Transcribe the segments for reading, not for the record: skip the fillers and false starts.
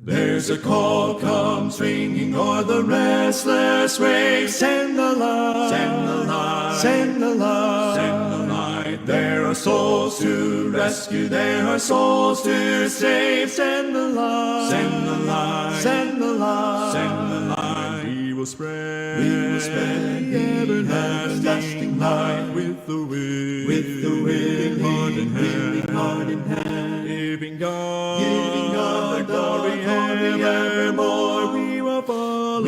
There's a call comes ringing o'er the restless waves. Send the light, send the light, send the light, send the light. There are souls to rescue, there are souls to save. Send the light, send the light, send the light, send the light. We will spread the everlasting light with the wind, heart in hand, giving God the glory evermore. We will follow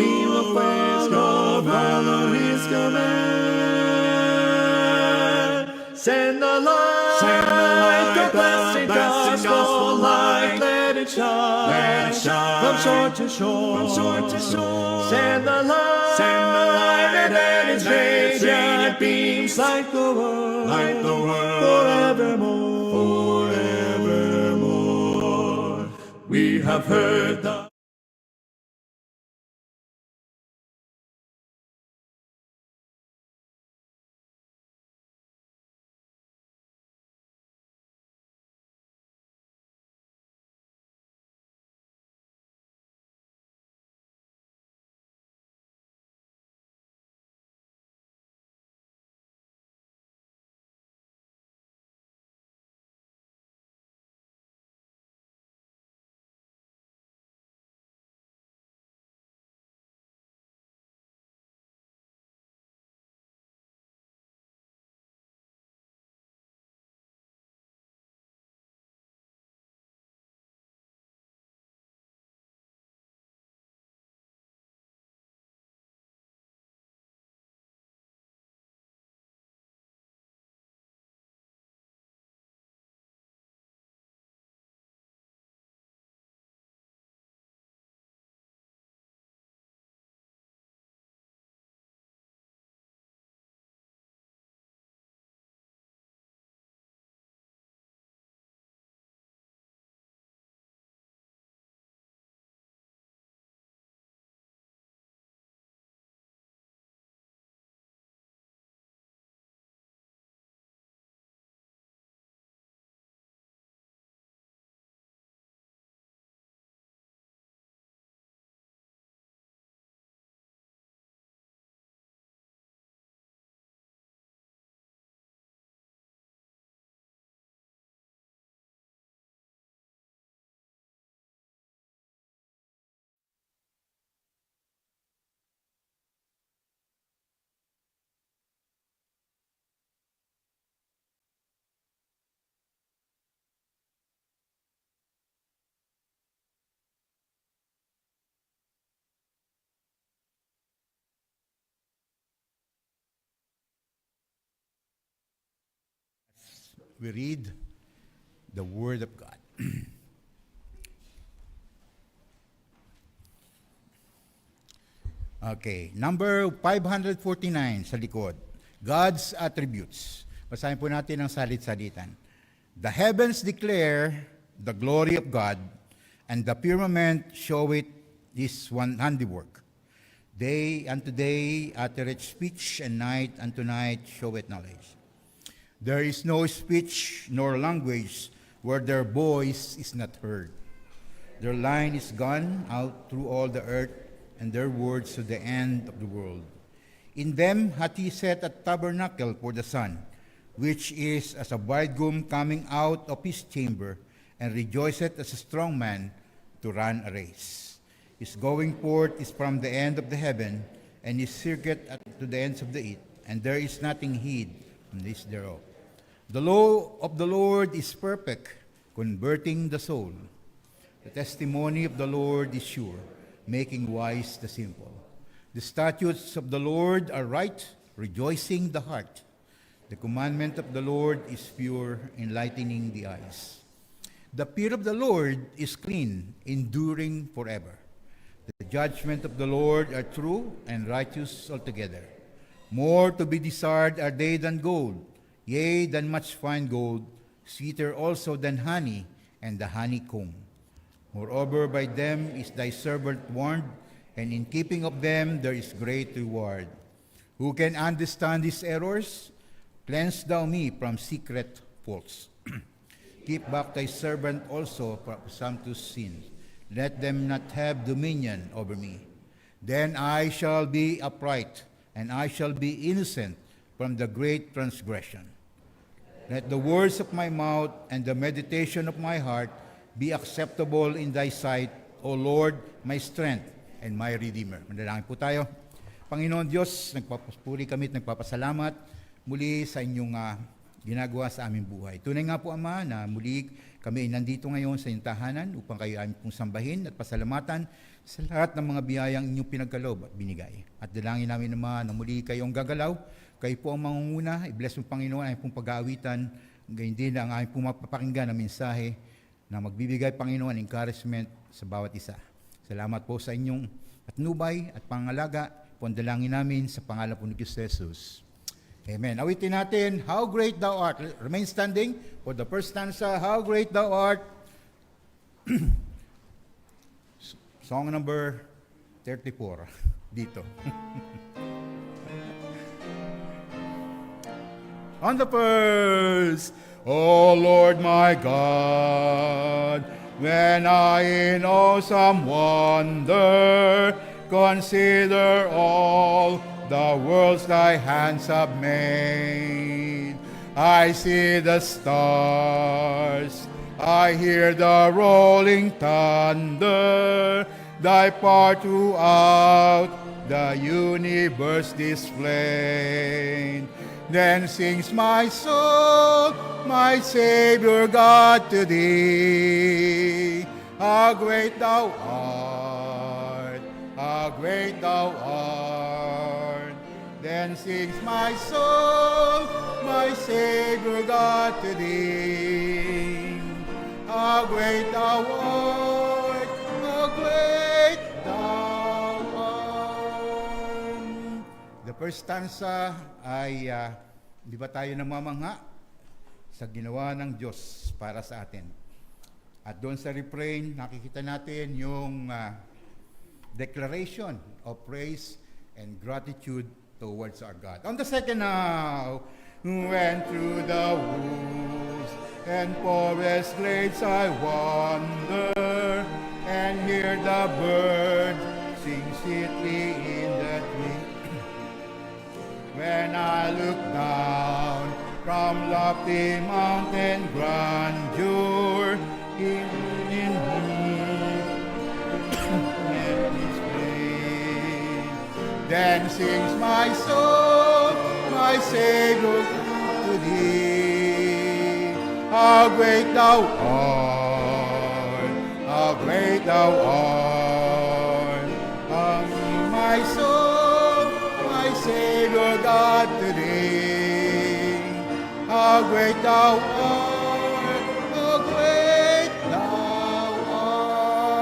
His command. Send the light, the blessed gospel light, let it shine, from shore to shore, Send the light, and let its radiant beams light the world, forevermore. We have heard the we read the Word of God. Okay, number 549 sa likod. God's attributes. Basahin po natin ang salit-salitan. The heavens declare the glory of God, and the firmament showeth His handiwork. Day unto day uttereth speech, and night unto night showeth knowledge. There is no speech nor language where their voice is not heard. Their line is gone out through all the earth, and their words to the end of the world. In them hath he set a tabernacle for the sun, which is as a bridegroom coming out of his chamber, and rejoiceth as a strong man to run a race. His going forth is from the end of the heaven, and his circuit to the ends of the earth, and there is nothing hid from this thereof. The law of the Lord is perfect, converting the soul. The testimony of the Lord is sure, making wise the simple. The statutes of the Lord are right, rejoicing the heart. The commandment of the Lord is pure, enlightening the eyes. The fear of the Lord is clean, enduring forever. The judgment of the Lord are true and righteous altogether. More to be desired are they than gold, yea, than much fine gold, sweeter also than honey and the honeycomb. Moreover, by them is thy servant warned, and in keeping of them there is great reward. Who can understand these errors? Cleanse thou me from secret faults. Keep back thy servant also from presumptuous sins. let them not have dominion over me. Then I shall be upright, and I shall be innocent from the great transgression. Let the words of my mouth and the meditation of my heart be acceptable in thy sight, O Lord, my strength and my Redeemer. Manalangin po tayo. Panginoon Diyos, nagpapaspuri kami at nagpapasalamat muli sa inyong ginagawa sa aming buhay. Tunay nga po, Ama, na muli kami ay nandito ngayon sa inyong tahanan upang kayo aming pong sambahin at pasalamatan sa lahat ng mga biyayang inyong pinagkaloob at binigay. At dalangin namin naman na muli kayong gagalaw, kayo po ang mangunguna, i-bless mo Panginoon ang pong pag-aawitan, gayon din ang aming pong mapapakinggan na mensahe na magbibigay Panginoon encouragement sa bawat isa. Salamat po sa inyong patnubay at pangalaga, po ang dalangin namin sa pangalan po ni Kristo Jesus. Amen. Awitin natin, How Great Thou Art. Remain standing for the first stanza, How Great Thou Art. Song number 34, dito. On the first, O Lord my God, when I in awesome wonder consider all the worlds thy hands have made, I see the stars, I hear the rolling thunder, thy power throughout the universe displayed. Then sings my soul, my Savior God, to thee. How great thou art, how great thou art. Then sings my soul, my Savior God, to thee. How great thou art, how great thou art. The first stanza ay, di ba tayo namamangha sa ginawa ng Diyos para sa atin. At doon sa refrain, nakikita natin yung declaration of praise and gratitude towards our God. On the second now, went through the woods and forest glades I wander, and hear the birds sing sweetly in the tree. When I look down from lofty mountain grandeur, in His place, then sings my soul, my Savior, to thee. How great thou art, how great thou art. My soul, my Savior God, to thee. How great thou art, how great thou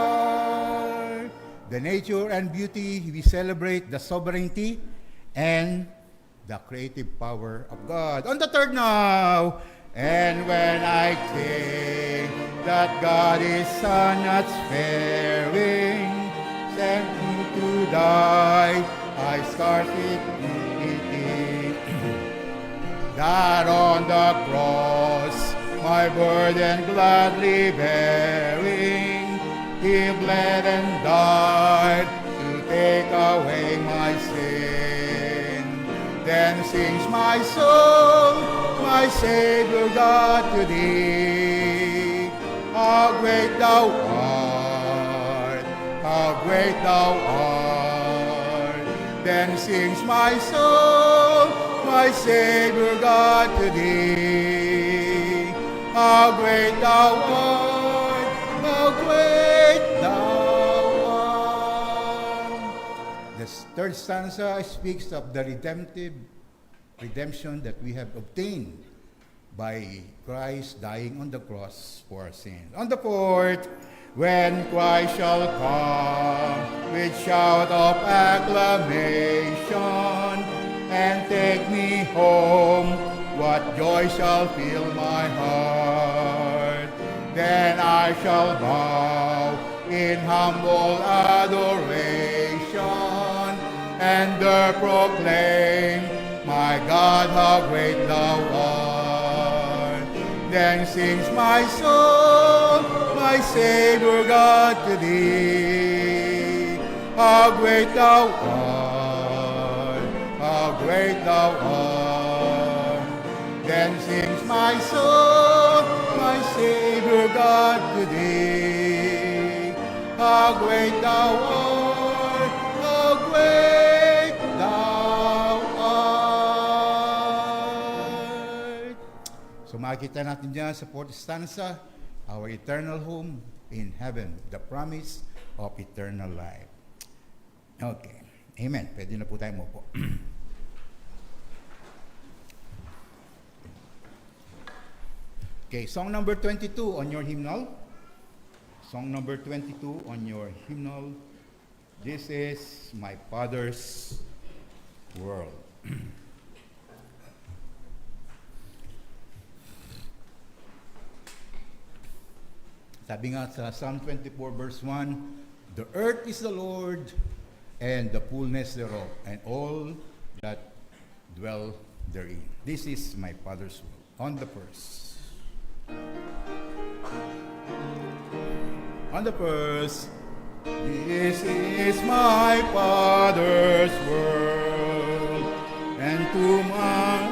art. The nature and beauty, we celebrate the sovereignty and the creative power of God. On the third now, and when I think that God is not sparing, sent me to die, I scarcely pity. That on the cross, my burden gladly bearing, He bled and died to take away my sin. Then sings my soul, my Savior God, to thee. How great thou art, how great thou art. Then sings my soul, my Savior God, to thee. How great thou art, how great thou art. The third stanza speaks of the redemption that we have obtained by Christ dying on the cross for our sins. On the fourth, when Christ shall come with shout of acclamation and take me home, what joy shall fill my heart. Then I shall bow in humble adoration and there proclaim, my God, how great thou art. Then sings my soul, my my Savior God, to thee. How great thou art, how great thou art. Then sings my soul, my Savior God, to thee. How great thou art, how great thou art. So makikita natin dyan sa fourth stanza, our eternal home in heaven, the promise of eternal life. Okay. Amen. Pwede na po tayo mo po. Okay, song number 22 on your hymnal. Song number 22 on your hymnal. This is My Father's World. Sabi nga sa Psalm 24 verse 1, the earth is the Lord and the fullness thereof, and all that dwell therein. This is my Father's world. On the verse. On the verse, this is my Father's world, and to my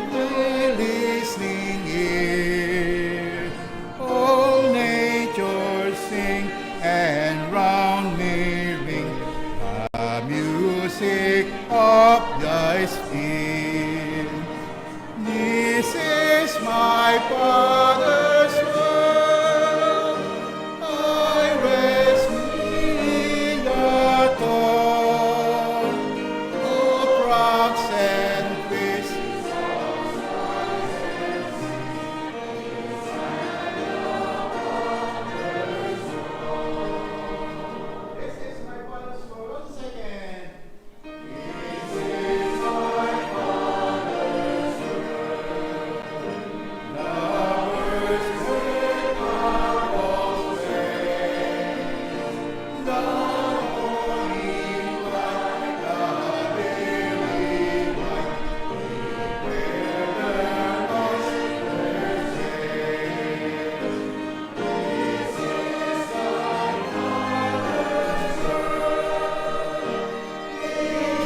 listening ear, all nature sing, and round me ring the music of thy spirit. This is my Father's world, I rest in the thought of rocks and twists. This is my Father's world. 1 second. This is my Father's world. Lovers heard Apostles say, the morning light, the daily light, where the lost were saved. This is thy Father's world. He shines in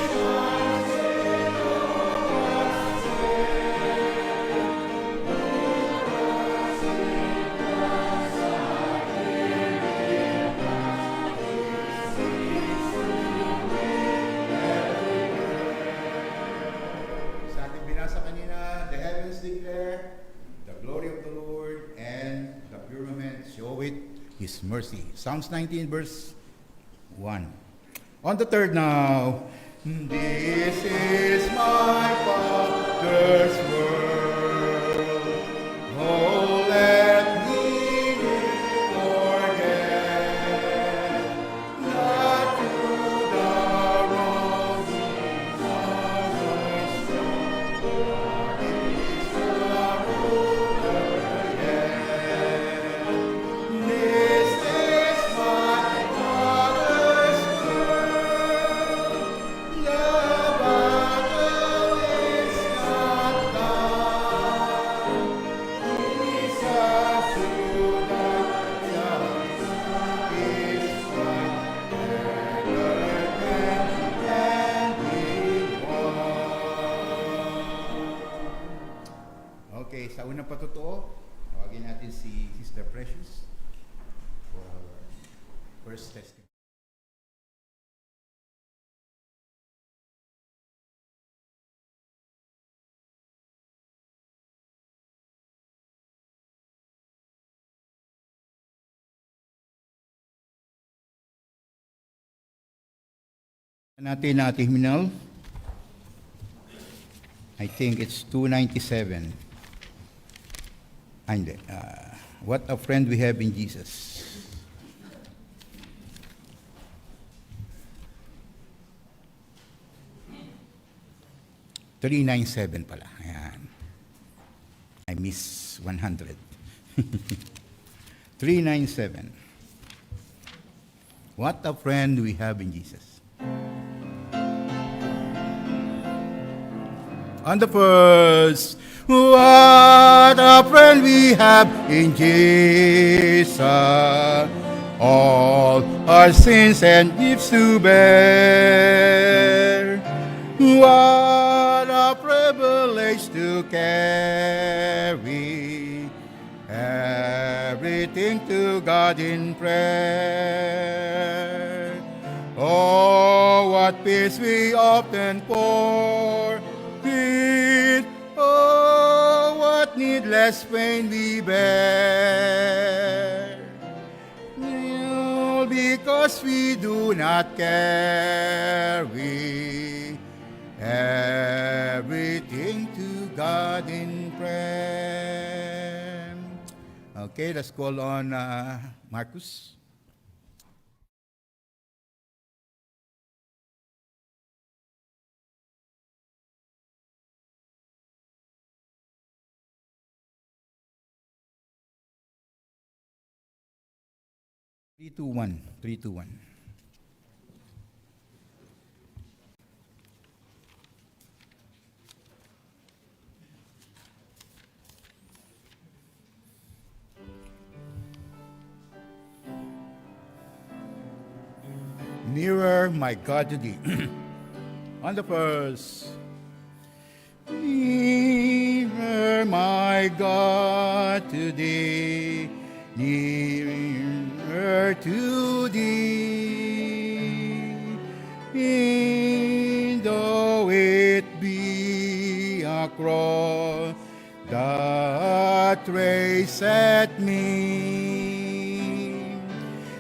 Noah's Sa ating binasa kanina, the heavens declare the glory of the Lord, and the firmament showeth His mercy. Psalms 19 verse 1. On the third now, this is my Father's world. Oh, let me forget not to the wrong others God is the ruler yet. This is my Father's world. The battle is not done. Jesus to the just is right. And we won. Okay, sa unang patutuo, tawagin natin si Sister Precious for our first testimony. Natin na ating hymnal. I think it's 297. Hindi. What a friend we have in Jesus. $397 pala. Ayan. I miss 100. 397. What a friend we have in Jesus. On the first, what a friend we have in Jesus. all our sins and gifts to bear. What a privilege to carry everything to God in prayer. Oh, what peace we often forfeit. Oh, what needless pain we bear. All because we do not carry everything to God in prayer. Okay, let's call on Marcus. Three, two, one. 3, 2, 1. Nearer, my God, to thee. On the first. Nearer, my God, to thee. Nearer to thee. And though it be a cross that raiseth me,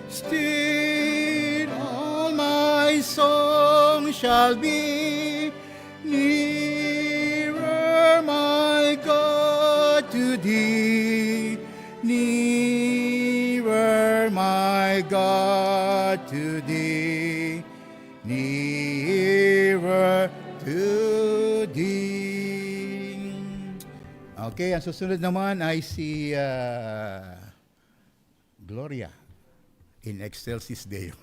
still all my song shall be nearer, my God, to thee. Nearer, my God, to thee. Nearer to thee. Okay, ang susunod naman ay si Gloria in Excelsis Deo.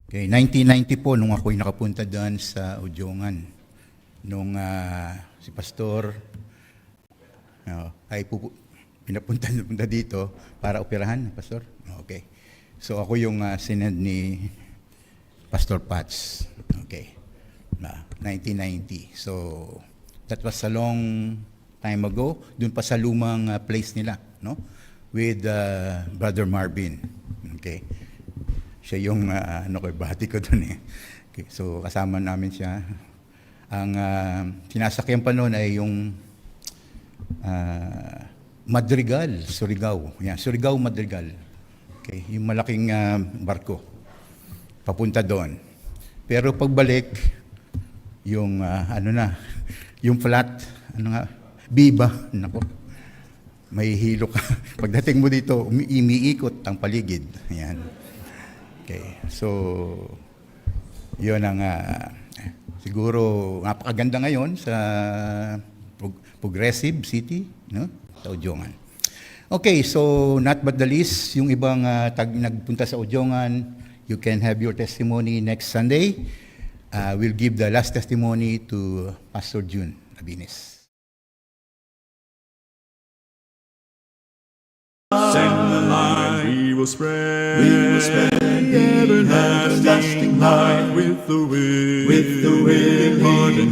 Okay, 1990 po nung ako'y nakapunta doon sa Ujongan. Nung si Pastor ay pinapunta dito para operahan, Pastor. Okay. So ako yung sinend ni Pastor Pats. Okay. 1990. So that was a long time ago. Doon pa sa lumang place nila, no? With Brother Marvin. Okay. Siya yung bati ko doon eh. Okay, so kasama namin siya. Ang sinasakyan pa noon ay yung Madrigal, Surigao. Yan, Surigao Madrigal. Okay, yung malaking barko. Papunta doon. Pero pagbalik, yung yung flat, Biba, nako. May hilo ka. Pagdating mo dito, umiikot ang paligid. Yan. Okay, so yun ang siguro napakaganda ngayon sa Progressive City, no? Sa Ujongan. Okay, so not but the least, yung ibang nagpunta sa Ujongan, you can have your testimony next Sunday. We'll give the last testimony to Pastor June Abines. Send the light, we will spread the everlasting light with the wind, heart in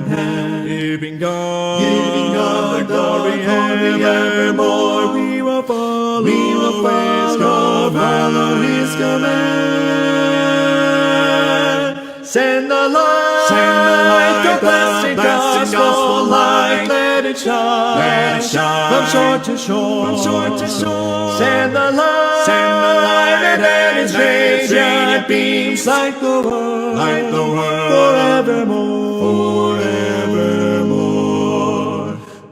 hand, giving God the glory evermore. We will follow His command. Send the light, the blessing gospel light. Let it shine from shore to shore. Send the light, and let its radiant beams light the world, forevermore.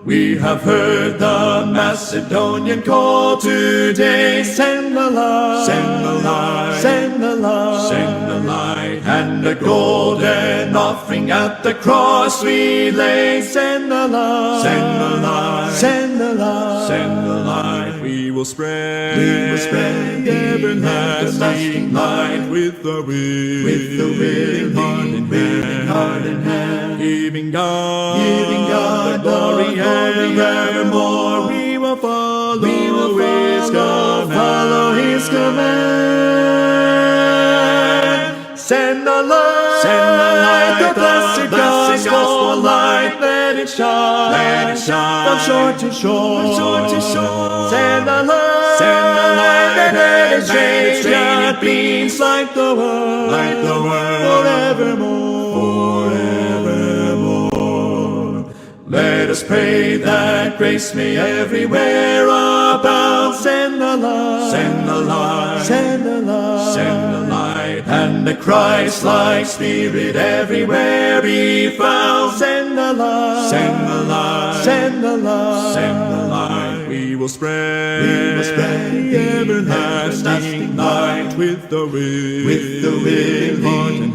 We have heard the Macedonian call today. Send the light, send the light, send the light, send the light, and a golden offering at the cross we lay. Send the light, send the light, send the light, send the light. We will spread the everlasting light with the willing heart and hand, giving God the glory evermore. We will follow His command. Send the light, the blessed gospel light, let it shine, from shore to shore, Send the light, and let it change our beams like the world, forevermore. Let us pray that grace may everywhere abound. Send the light, send the light, send the light, send the light, and the Christ-like Spirit everywhere be found. Send the light, send the light, send the light, send the light. We will spread the everlasting light with the willing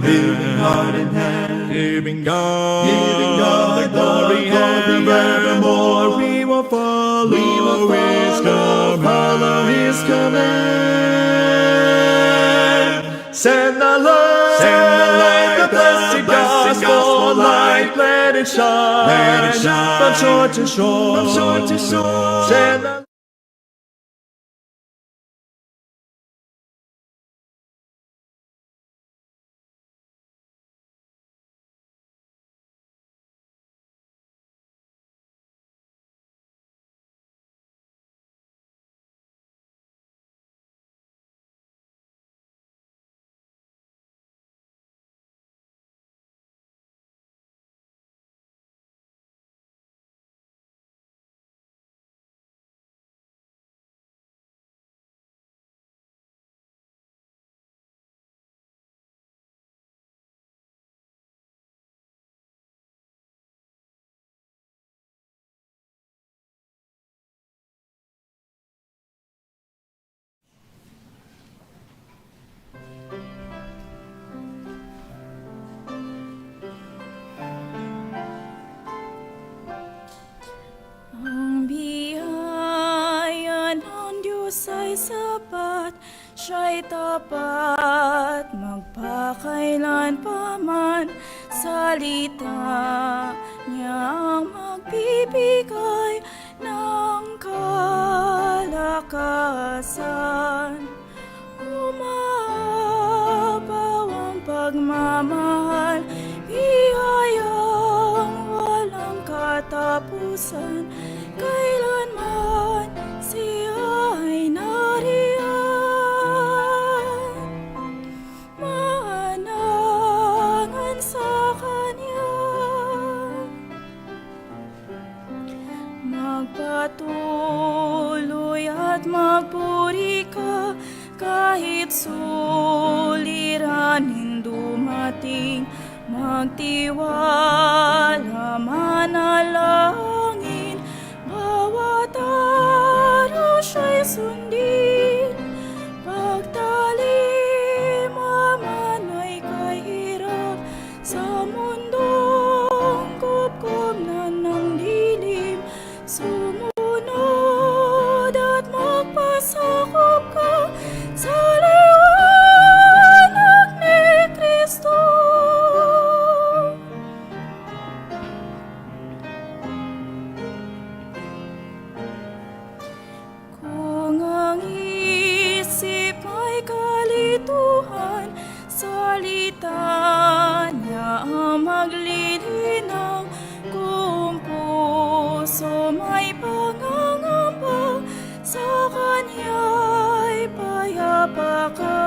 heart and hand, giving God the glory evermore. We will follow His command. Send the light, the blessed gospel light, let it shine, from shore to shore, Send the Ang biyaya ng Diyos ay sapat, siya'y tapat, magpakailan paman. Salita niya ang magbibigay ng kalakasan. Umapaw ang pagmamahal, biyayang walang katapusan. Kailanman siya ay nariyan, maanangan sa Kanya. Magpatuloy at magpuri ka, kahit suliranin dumating. Magtiwala, manalangin, bawat araw siya'y sundin. Pagtalim man ay kahirap, sa mundong kupkup na ng dilim. Sumunod at magpasakop ka sa liwanag ni Kristo. Kung ang isip ay kalituhan, salita niya ang maglilinaw. Kung puso may pangangamba, sa Kanya'y payapa ka.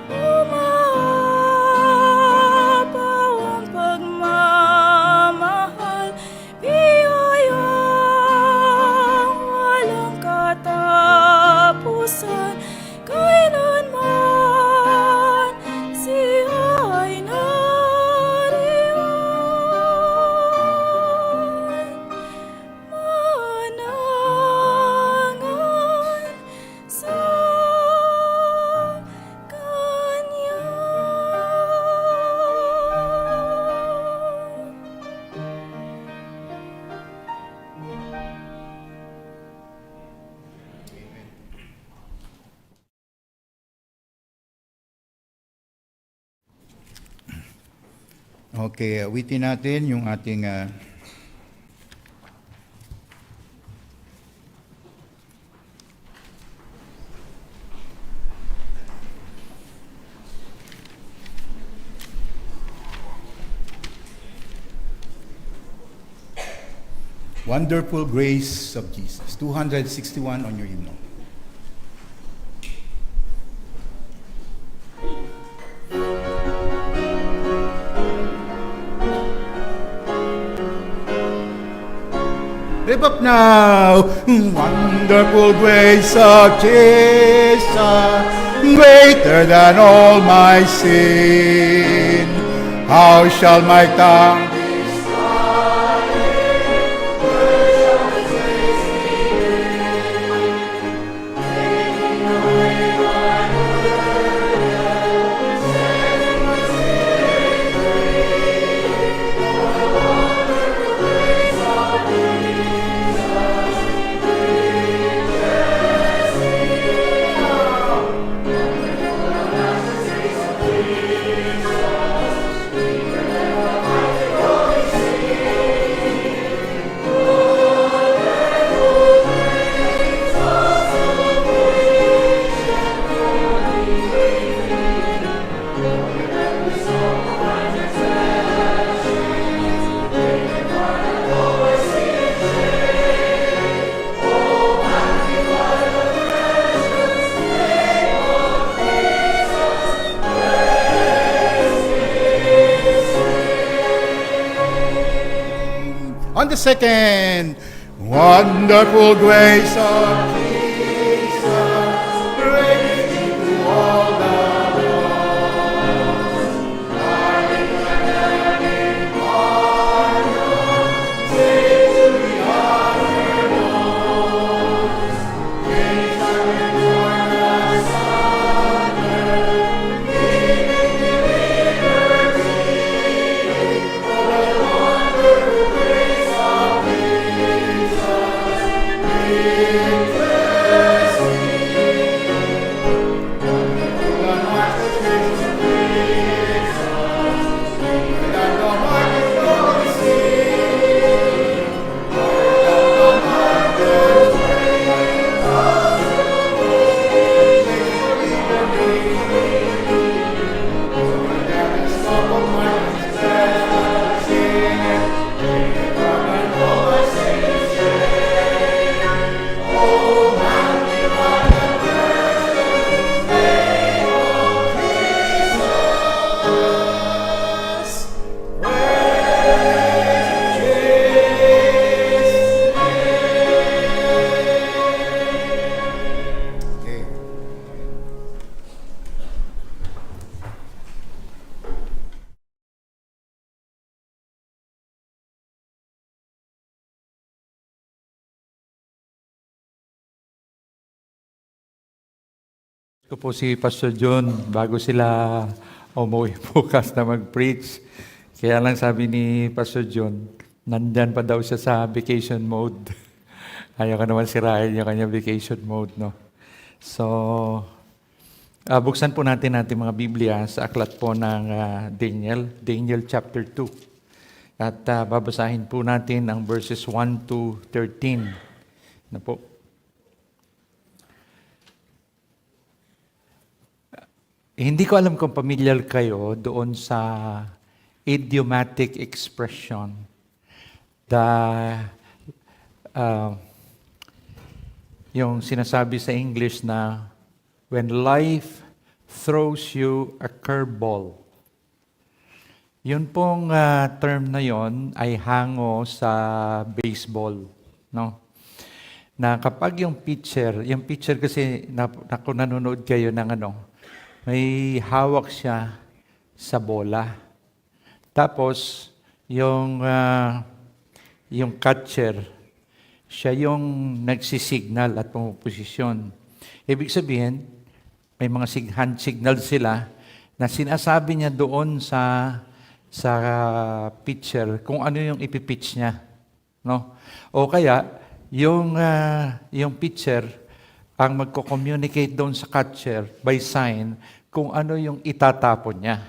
Umapaw ang pagmamahal, biyayang walang katapusan. Kailanman siya ay nariyan, Okay, awitin natin yung ating Wonderful Grace of Jesus, 261 on your hymnal. Lift up now, wonderful grace of Jesus, greater than all my sin. How shall my tongue on the second, wonderful grace of Jesus, bringing to all the lost, dying and having pardon, save to the uttermost, grace and born asunder, giving to liberty, the wonderful grace of Ko po si Pastor John bago sila umuwi bukas na mag-preach. Kaya lang sabi ni Pastor John, nandyan pa daw siya sa vacation mode. Ayaw ka naman sirahin yung kanya vacation mode, no? So, buksan po natin mga Biblia sa aklat po ng Daniel chapter 2. At babasahin po natin ang verses 1 to 13. Na po. Hindi ko alam kung familiar kayo doon sa idiomatic expression. Yung sinasabi sa English na, when life throws you a curveball. Yun pong term na yon ay hango sa baseball. No? Na kapag yung pitcher kasi kung nanonood kayo ng may hawak siya sa bola. Tapos, yung catcher, siya yung nagsisignal at pumuposisyon. Ibig sabihin, may mga hand signal sila na sinasabi niya doon sa pitcher kung ano yung ipipitch niya. No? O kaya, yung pitcher, ang magko-communicate doon sa catcher by sign kung ano yung itatapon niya.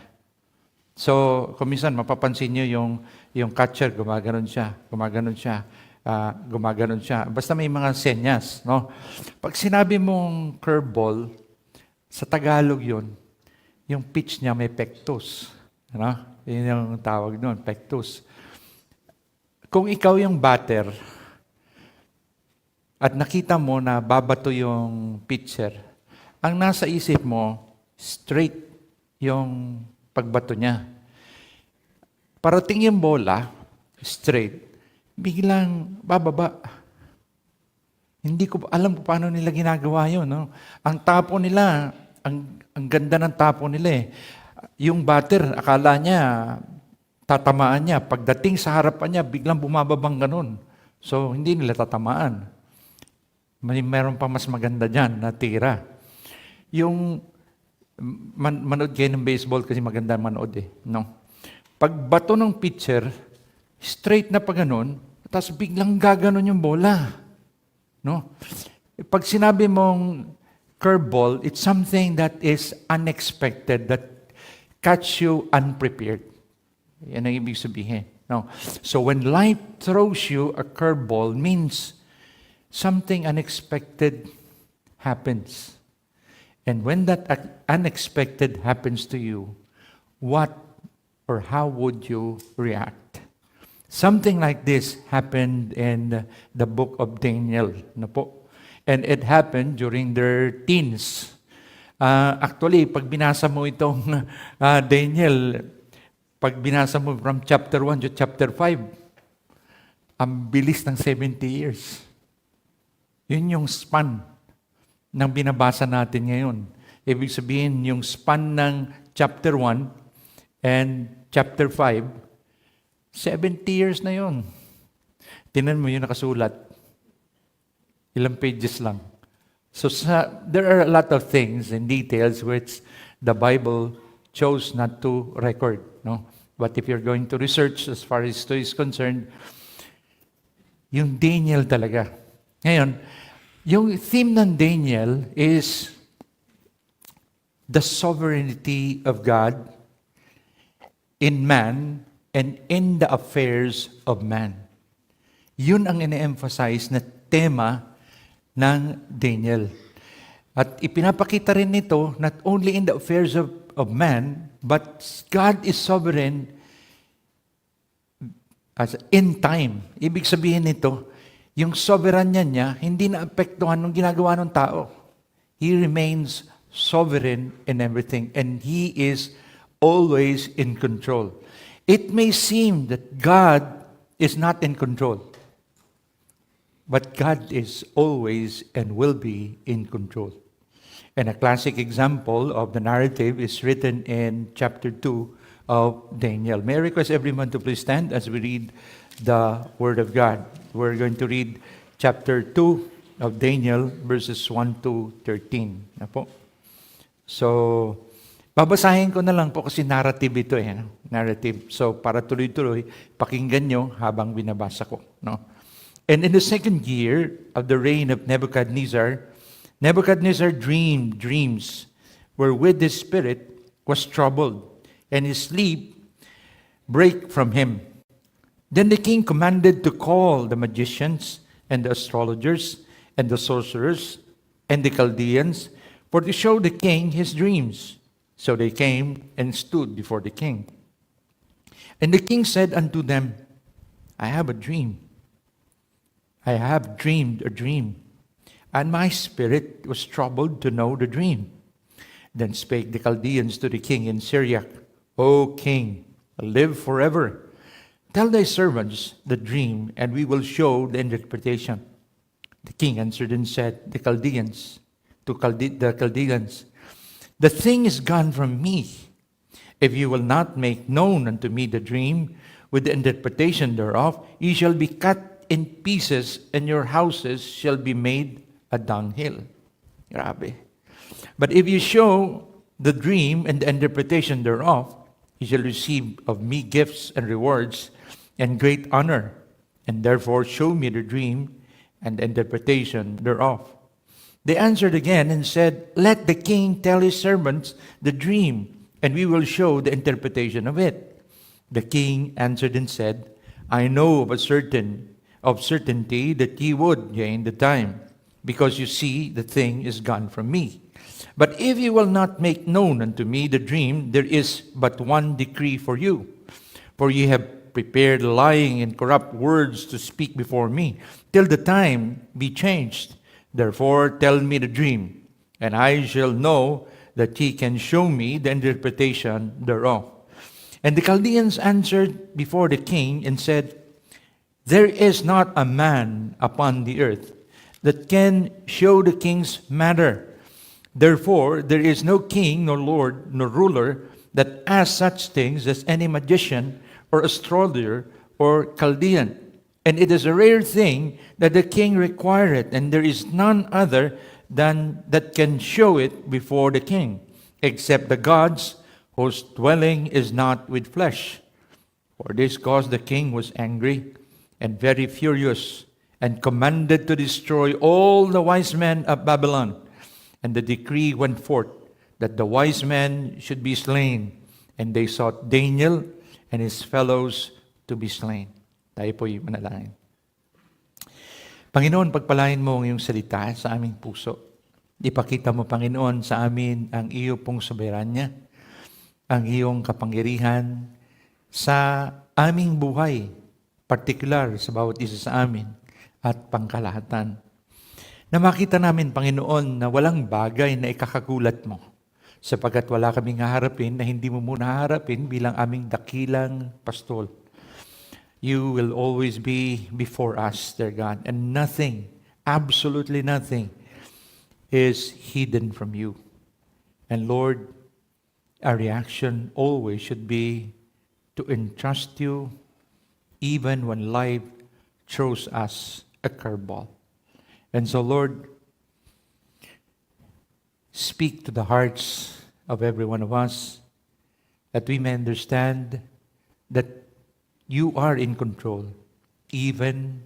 So, kung minsan, mapapansin nyo yung catcher, gumaganon siya, gumaganon siya. Basta may mga senyas, no? Pag sinabi mong curveball, sa Tagalog yun, yung pitch niya may pectus. Ano? Yun yung tawag doon, pectus. Kung ikaw yung batter, at nakita mo na babato yung pitcher, ang nasa isip mo, straight yung pagbato niya. Parating yung bola, straight, biglang bababa. Hindi ko alam kung paano nila ginagawa yun. No? Ang tapo nila, ang ganda ng tapo nila eh. Yung batter, akala niya, tatamaan niya. Pagdating sa harapan niya, biglang bumababang ganun. So, hindi nila tatamaan. Meron pa mas maganda dyan na tira. Yung manood kayo ng baseball kasi maganda manood eh. No? Pagbato ng pitcher, straight na pa ganun, tapos biglang gaganon yung bola. No? Pag sinabi mong curveball, it's something that is unexpected, that catch you unprepared. Yan ang ibig sabihin. No? So when life throws you a curveball means something unexpected happens. And when that unexpected happens to you, what or how would you react? Something like this happened in the book of Daniel. Na po. And it happened during their teens. Actually, pag binasa mo itong Daniel, pag binasa mo from chapter 1 to chapter 5, ang bilis ng 70 years. Yun yung span ng binabasa natin ngayon. Ibig sabihin, yung span ng chapter 1 and chapter 5, 70 years na yun. Tingnan mo yung nakasulat. Ilang pages lang. So there are a lot of things and details which the Bible chose not to record. No? But if you're going to research as far as history is concerned, yung Daniel talaga. Ngayon, yung theme ng Daniel is the sovereignty of God in man and in the affairs of man. Yun ang ine-emphasize na tema ng Daniel. At ipinapakita rin nito not only in the affairs of man, but God is sovereign as in time. Ibig sabihin nito, yung soberanya niya, hindi naapektuhan ng ginagawa ng tao. He remains sovereign in everything, and He is always in control. It may seem that God is not in control, but God is always and will be in control. And a classic example of the narrative is written in chapter 2 of Daniel. May I request everyone to please stand as we read the Word of God. We're going to read chapter 2 of Daniel, verses 1 to 13. Na po. So, babasahin ko na lang po kasi narrative ito eh. Narrative. So, para tuloy-tuloy, pakinggan nyo habang binabasa ko. No? And in the second year of the reign of Nebuchadnezzar, Nebuchadnezzar dreamed dreams wherewith his spirit was troubled, and his sleep brake from him. Then the king commanded to call the magicians and the astrologers and the sorcerers and the Chaldeans for to show the king his dreams. So they came and stood before the king. And the king said unto them, I have a dream. I have dreamed a dream, and my spirit was troubled to know the dream. Then spake the Chaldeans to the king in Syriac, O king, live forever. Tell thy servants the dream, and we will show the interpretation. The king answered and said, the Chaldeans, the thing is gone from me. If you will not make known unto me the dream with the interpretation thereof, ye shall be cut in pieces, and your houses shall be made a dunghill. Grabe. But if you show the dream and the interpretation thereof, ye shall receive of me gifts and rewards and great honor, and therefore show me the dream and the interpretation thereof. They answered again and said, Let the king tell his servants the dream and we will show the interpretation of it. The king answered and said, I know of certainty that ye would gain the time, because you see the thing is gone from me. But if you will not make known unto me the dream, there is but one decree for you. For ye have prepared lying and corrupt words to speak before me, till the time be changed. Therefore tell me the dream, and I shall know that ye can show me the interpretation thereof. And the Chaldeans answered before the king and said, There is not a man upon the earth that can show the king's matter. Therefore there is no king, nor lord, nor ruler that asks such things as any magician or astrologer or Chaldean. And it is a rare thing that the king require it, and there is none other than that can show it before the king, except the gods whose dwelling is not with flesh. For this cause the king was angry and very furious, and commanded to destroy all the wise men of Babylon. And the decree went forth that the wise men should be slain, and they sought Daniel and his fellows to be slain. Tayo po'y manalangin. Panginoon, pagpalain mo ang iyong salita sa aming puso. Ipakita mo, Panginoon, sa amin ang iyo pong soberanya, ang iyong kapangyarihan sa aming buhay, partikular sa bawat isa sa amin at pangkalahatan. Na makita namin, Panginoon, na walang bagay na ikakagulat mo, sapagkat wala kaming haharapin na hindi mo muna haharapin bilang aming dakilang pastol. You will always be before us, dear God, and nothing, absolutely nothing, is hidden from you. And Lord, our reaction always should be to entrust you even when life throws us a curveball. And so, Lord, speak to the hearts of every one of us that we may understand that you are in control, even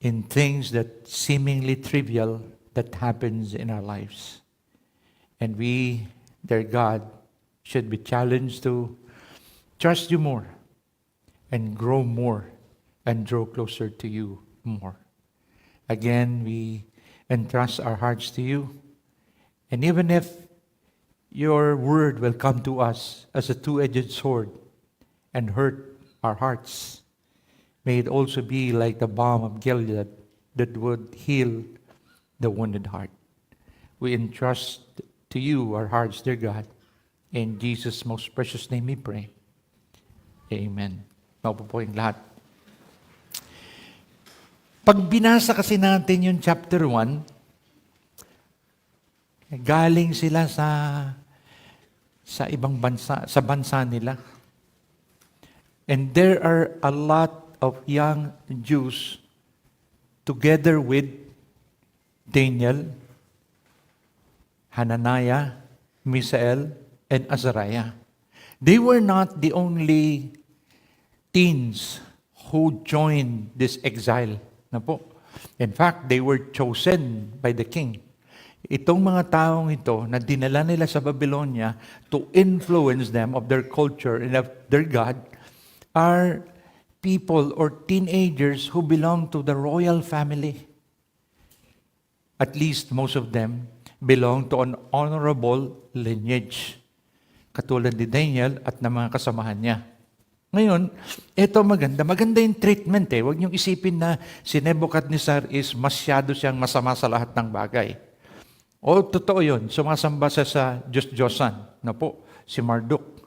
in things that seemingly trivial that happens in our lives. And we, dear God, should be challenged to trust you more and grow more and draw closer to you more. Again, we entrust our hearts to you. And even if your word will come to us as a two-edged sword and hurt our hearts, may it also be like the balm of Gilead that would heal the wounded heart. We entrust to you our hearts, dear God. In Jesus' most precious name we pray. Amen. Maupo po yung lahat. Pag binasa kasi natin yung chapter 1, galing sila sa ibang bansa, sa bansa nila. And there are a lot of young Jews together with Daniel, Hananiah, Misael, and Azariah. They were not the only teens who joined this exile. Na po. In fact, they were chosen by the king. Itong mga taong ito na dinala nila sa Babylonia to influence them of their culture and of their God are people or teenagers who belong to the royal family. At least most of them belong to an honorable lineage. Katulad ni Daniel at ng mga kasamahan niya. Ngayon, ito maganda yung treatment eh. Huwag niyong isipin na si Nebuchadnezzar is masyado siyang masama sa lahat ng bagay. O, totoo yun. Sumasamba siya sa Diyos-Diyosan. Na po, si Marduk.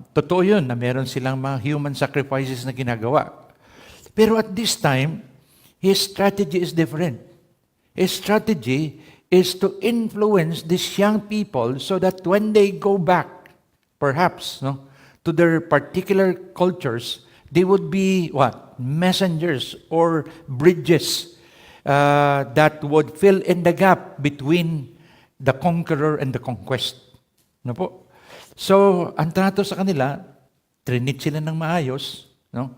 Totoo yun na meron silang mga human sacrifices na ginagawa. Pero at this time, his strategy is different. His strategy is to influence these young people so that when they go back, perhaps, to their particular cultures, they would be what? Messengers or bridges that would fill in the gap between the conqueror and the conquest. No po? So, ang trato sa kanila, trinit sila ng maayos, no?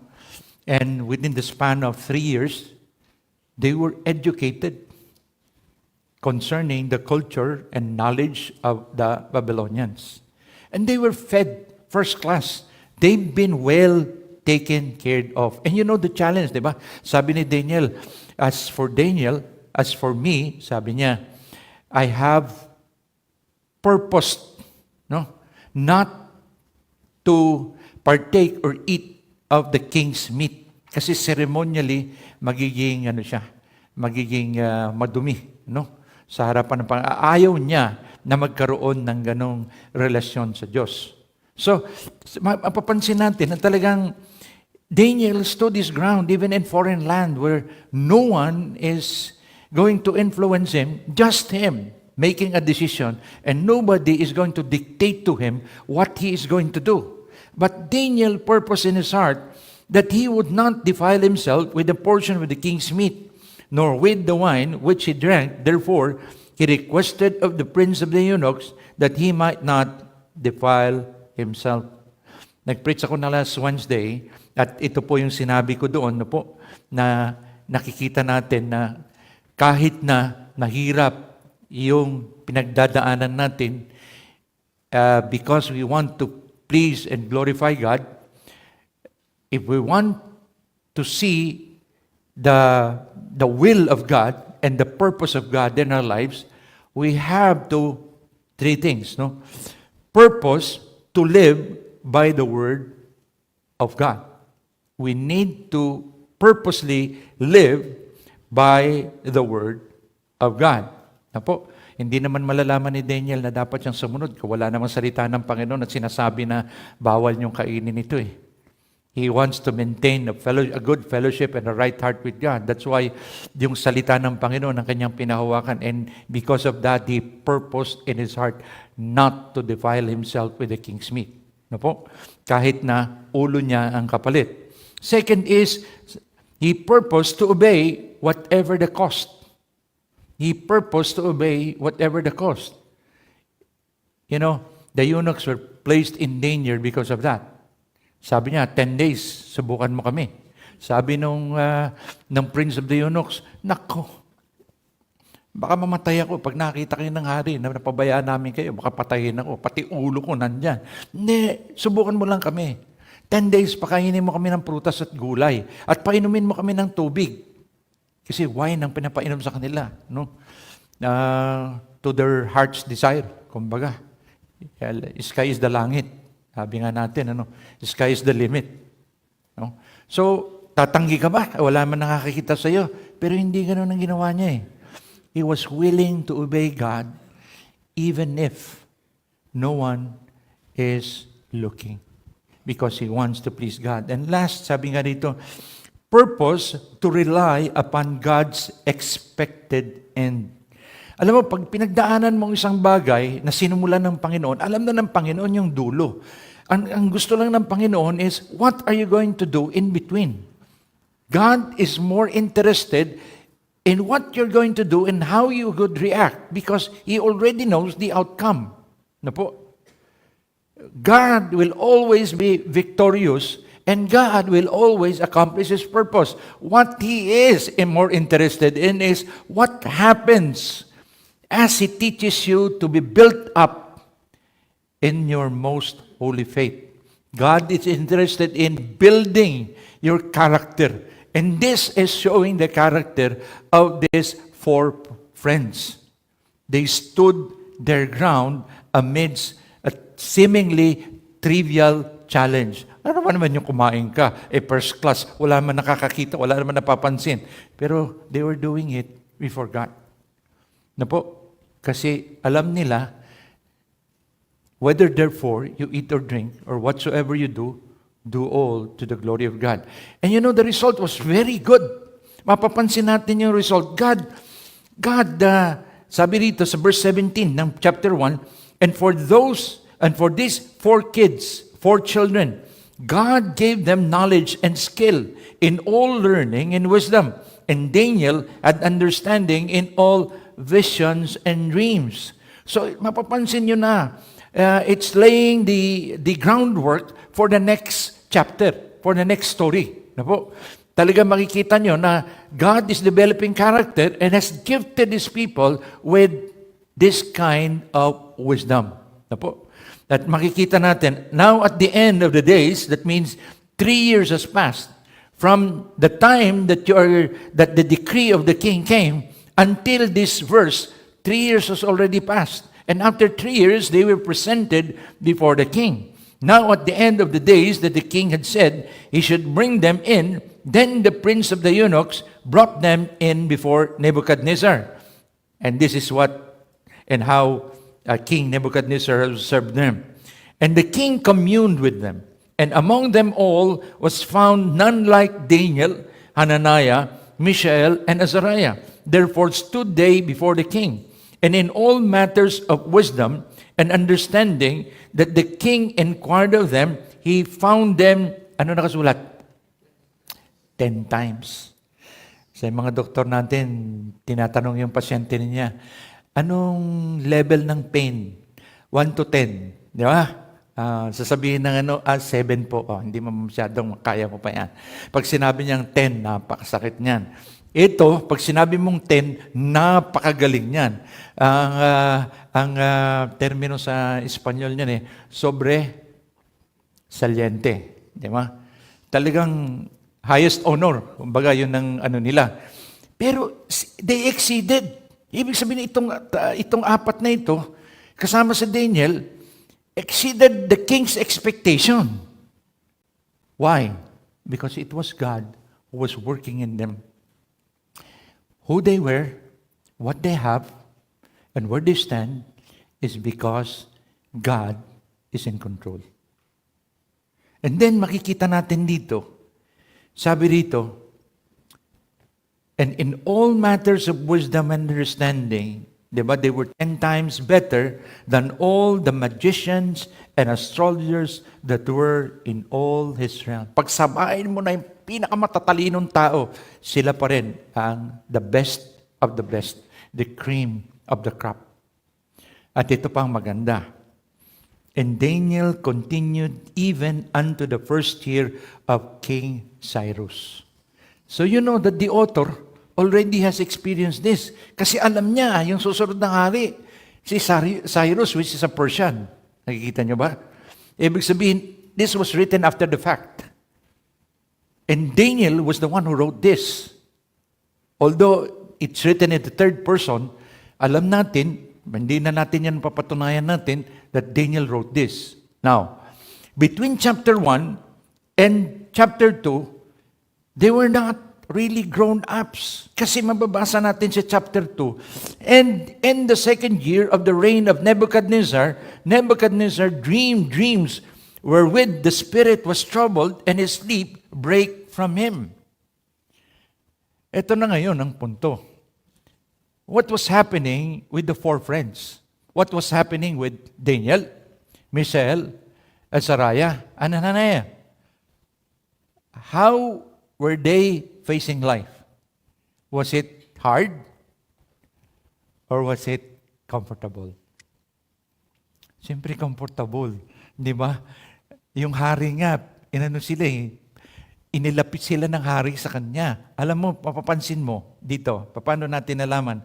And within the span of 3 years, they were educated concerning the culture and knowledge of the Babylonians. And they were fed first class. They've been well taken care of. And you know the challenge, di ba? Sabi ni Daniel, as for me, sabi niya, I have purposed, no, not to partake or eat of the king's meat. Kasi ceremonially, magiging madumi, no? Sa harapan ng ayaw niya na magkaroon ng ganong relasyon sa Diyos. So, mapapansin natin na talagang Daniel stood his ground even in foreign land where no one is going to influence him, just him making a decision, and nobody is going to dictate to him what he is going to do. But Daniel purposed in his heart that he would not defile himself with a portion of the king's meat, nor with the wine which he drank. Therefore, he requested of the prince of the eunuchs that he might not defile himself. Nag-preach ako na last Wednesday, at ito po yung sinabi ko doon na nakikita natin na kahit na mahirap yung pinagdadaanan natin, because we want to please and glorify God, if we want to see the will of God and the purpose of God in our lives, we have to three things, no? Purpose to live by the word of God. We need to purposely live by the word of God. Na po, hindi naman malalaman ni Daniel na dapat siyang sumunod. Wala namang salita ng Panginoon at sinasabi na bawal niyong kainin ito eh. He wants to maintain a good fellowship and a right heart with God. That's why yung salita ng Panginoon ang kanyang pinahawakan. And because of that, he purposed in his heart not to defile himself with the king's meat. No po? Kahit na ulo niya ang kapalit. Second is, he purposed to obey whatever the cost. He purposed to obey whatever the cost. You know, the eunuchs were placed in danger because of that. Sabi niya, 10 days, subukan mo kami. Sabi ng prince of the eunuchs, nako, baka mamatay ako pag nakita kayo ng hari na napabayaan namin kayo, baka patayin ako, pati ulo ko nandyan. Hindi, subukan mo lang kami. 10 days, pakainin mo kami ng prutas at gulay. At painumin mo kami ng tubig. Kasi wine ang pinapainom sa kanila. No? To their heart's desire. Kumbaga, sky is the langit. Sabi nga natin, sky is the limit. No? So, tatanggi ka ba? Wala man nakakakita sa iyo. Pero hindi ganoon ang ginawa niya eh. He was willing to obey God even if no one is looking. Because he wants to please God. And last, sabi nga dito, purpose to rely upon God's expected end. Alam mo, pag pinagdaanan mong isang bagay na sinumulan ng Panginoon, alam na ng Panginoon yung dulo. Ang gusto lang ng Panginoon is, what are you going to do in between? God is more interested in what you're going to do and how you would react because He already knows the outcome. Na po? God will always be victorious and God will always accomplish His purpose. What He is more interested in is what happens as He teaches you to be built up in your most holy faith. God is interested in building your character. And this is showing the character of these four friends. They stood their ground amidst a seemingly trivial challenge. Ano naman yung kumain ka? First class, wala man nakakakita, wala naman napapansin. Pero they were doing it before God. Na po, kasi alam nila, whether therefore you eat or drink, or whatsoever you do all to the glory of God. And you know, the result was very good. Mapapansin natin yung result. God, sabi rito sa verse 17 ng chapter 1, and for these 4 kids, 4 children, God gave them knowledge and skill in all learning and wisdom. And Daniel had understanding in all visions and dreams. So, mapapansin nyo na, it's laying the groundwork for the next chapter, for the next story. Na po? talaga makikita nyo na God is developing character and has gifted His people with this kind of wisdom. Na po. At makikita natin, now at the end of the days, that means 3 years has passed from the time that that the decree of the king came until this verse, 3 years has already passed. And after 3 years, they were presented before the king. Now at the end of the days that the king had said he should bring them in, then the prince of the eunuchs brought them in before Nebuchadnezzar. And this is what and how King Nebuchadnezzar served them. And the king communed with them. And among them all was found none like Daniel, Hananiah, Mishael, and Azariah. Therefore stood they before the king. And in all matters of wisdom and understanding that the king inquired of them, he found them, ano nakasulat? 10 times. Sa mga doktor natin, tinatanong yung pasyente niya, anong level ng pain? 1 to 10. Di ba? Sasabihin ng 7 po. Hindi mo masyadong kaya mo pa yan. Pag sinabi niyang 10, napakasakit niyan. Ito, pag sinabi mong 10, napakagaling niyan. Ang termino sa Espanyol niyan sobre saliente. Di ba? Talagang highest honor. Kumbaga, yun ang nila. Pero they exceeded. Ibig sabihin itong apat na ito, kasama sa Daniel, exceeded the king's expectation. Why? Because it was God who was working in them. Who they were, what they have, and where they stand is because God is in control. And then makikita natin dito, sabi rito, and in all matters of wisdom and understanding, diba, they were 10 times better than all the magicians and astrologers that were in all Israel. Pagsabayin mo na yung pinakamatalinong tao, sila pa rin ang the best of the best, the cream of the crop. At ito pang maganda. And Daniel continued even unto the first year of King Cyrus. So you know that the author already has experienced this. Kasi alam niya, yung susunod na hari, si Cyrus, which is a Persian. Nakikita niyo ba? Ibig sabihin, this was written after the fact. And Daniel was the one who wrote this. Although it's written in the third person, alam natin, hindi na natin yan papatunayan natin, that Daniel wrote this. Now, between chapter 1 and chapter 2, they were not really grown-ups. Kasi mababasa natin sa chapter 2. And in the second year of the reign of Nebuchadnezzar, Nebuchadnezzar dreamed dreams wherewith the spirit was troubled and his sleep brake from him. Ito na ngayon ang punto. What was happening with the 4 friends? What was happening with Daniel, Mishael, Azariah, and Hananiah? How were they facing life? Was it hard? Or was it comfortable? Siyempre comfortable. Di ba? Yung hari nga, inilapit sila ng hari sa kanya. Alam mo, mapapansin mo dito, paano natin nalaman?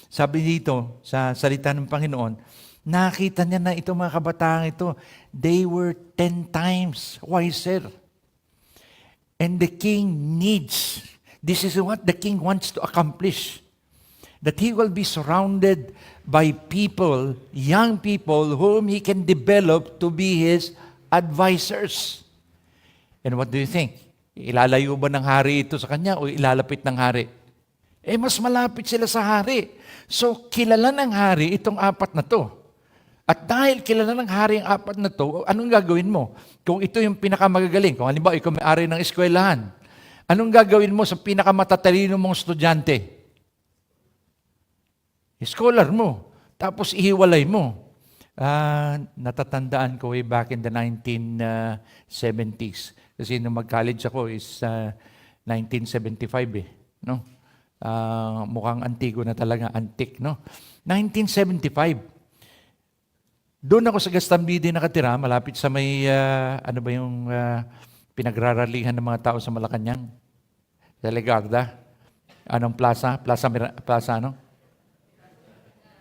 Sabi dito, sa salita ng Panginoon, nakita niya na itong mga kabataan ito, they were 10 times wiser. And the king needs, this is what the king wants to accomplish, that he will be surrounded by people, young people, whom he can develop to be his advisors. And what do you think? Ilalayo ba ng hari ito sa kanya o ilalapit ng hari? Mas malapit sila sa hari. So, kilala ng hari itong 4 na to. At dahil kilala ng hari ang 4 na to, anong gagawin mo? Kung ito yung pinakamagagaling, kung halimbawa ikaw may-ari ng eskwelahan, anong gagawin mo sa pinakamatatalino mong estudyante? Scholar mo. Tapos ihiwalay mo. Natatandaan ko way back in the 1970s. Kasi nung mag-college ako is 1975 no? Mukhang antigo na talaga, antique, no? 1975. Doon ako sa Gastambide nakatira, malapit sa may, pinagraralihan ng mga tao sa Malacanang. Sa Legarda. Anong plaza? Plaza ano?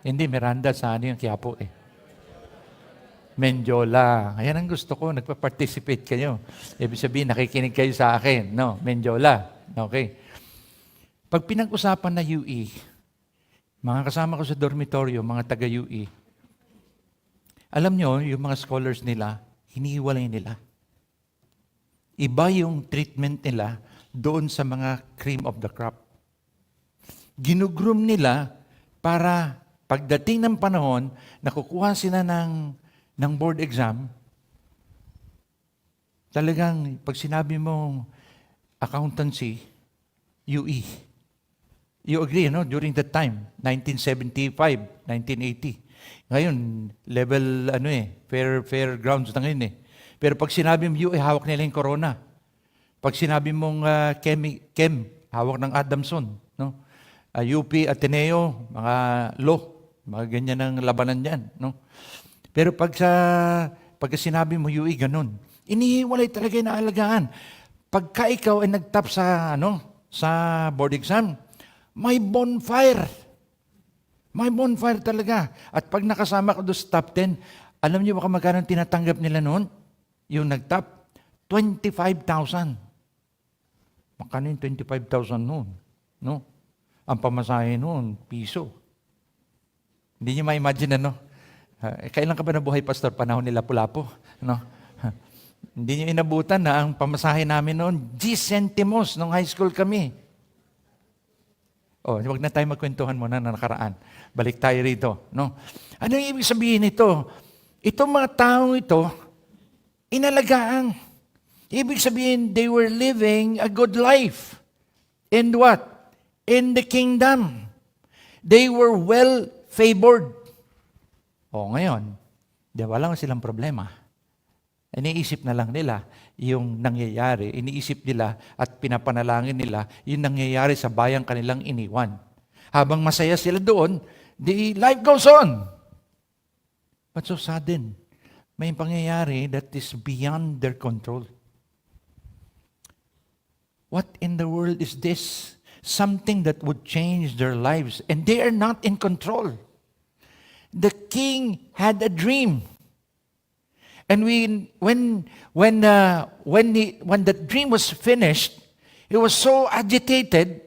Hindi, Miranda. Sa ano yung Quiapo eh. Mendiola. Ayan ang gusto ko. Nagpa-participate kayo. Ibig sabihin, nakikinig kayo sa akin. No, Mendiola. Okay. Pag pinag-usapan na UE, mga kasama ko sa dormitoryo, mga taga-UE, alam nyo, yung mga scholars nila, hinihiwalay nila. Iba yung treatment nila doon sa mga cream of the crop. Ginugroom nila para pagdating ng panahon, nakukuha sila ng board exam, talagang pag sinabi mong accountancy, UE. You agree, no? During that time, 1975, 1980. Ngayon, level, fair grounds na ngayon eh. Pero pag sinabi mong UE, hawak nila yung corona. Pag sinabi mong Chem, hawak ng Adamson, no? UP, Ateneo, mga law, mga ganyan ang labanan dyan, no? Pero pagka sinabi mo UE, ganun. Inihiwalay talaga yung naalagaan. Pagka ikaw ay nagtap sa board exam, may bonfire. May bonfire talaga. At pag nakasama ko doon sa top 10, alam niyo ba magkano tinatanggap nila noon? Yung nagtap, 25,000. Magkano yung 25,000 noon? No? Ang pamasahe noon, piso. Hindi niyo ma-imagine kailan ka ba nabuhay, Pastor? Panahon nila Lapu-Lapu. No? Hindi niyo inabutan na ang pamasahe namin noon, 10 centimos nung high school kami. Huwag na tayo magkwentuhan muna na nakaraan. Balik tayo rito. No? Ano yung ibig sabihin nito? Itong mga taong ito, inalagaan. Ibig sabihin, they were living a good life. And what? In the kingdom. They were well-favored. Ngayon, wala silang problema. Iniisip na lang nila yung nangyayari. Iniisip nila at pinapanalangin nila yung nangyayari sa bayang kanilang iniwan. Habang masaya sila doon, the life goes on. But so sudden, may pangyayari that is beyond their control. What in the world is this? Something that would change their lives, and they are not in control. The king had a dream, and when the dream was finished, he was so agitated.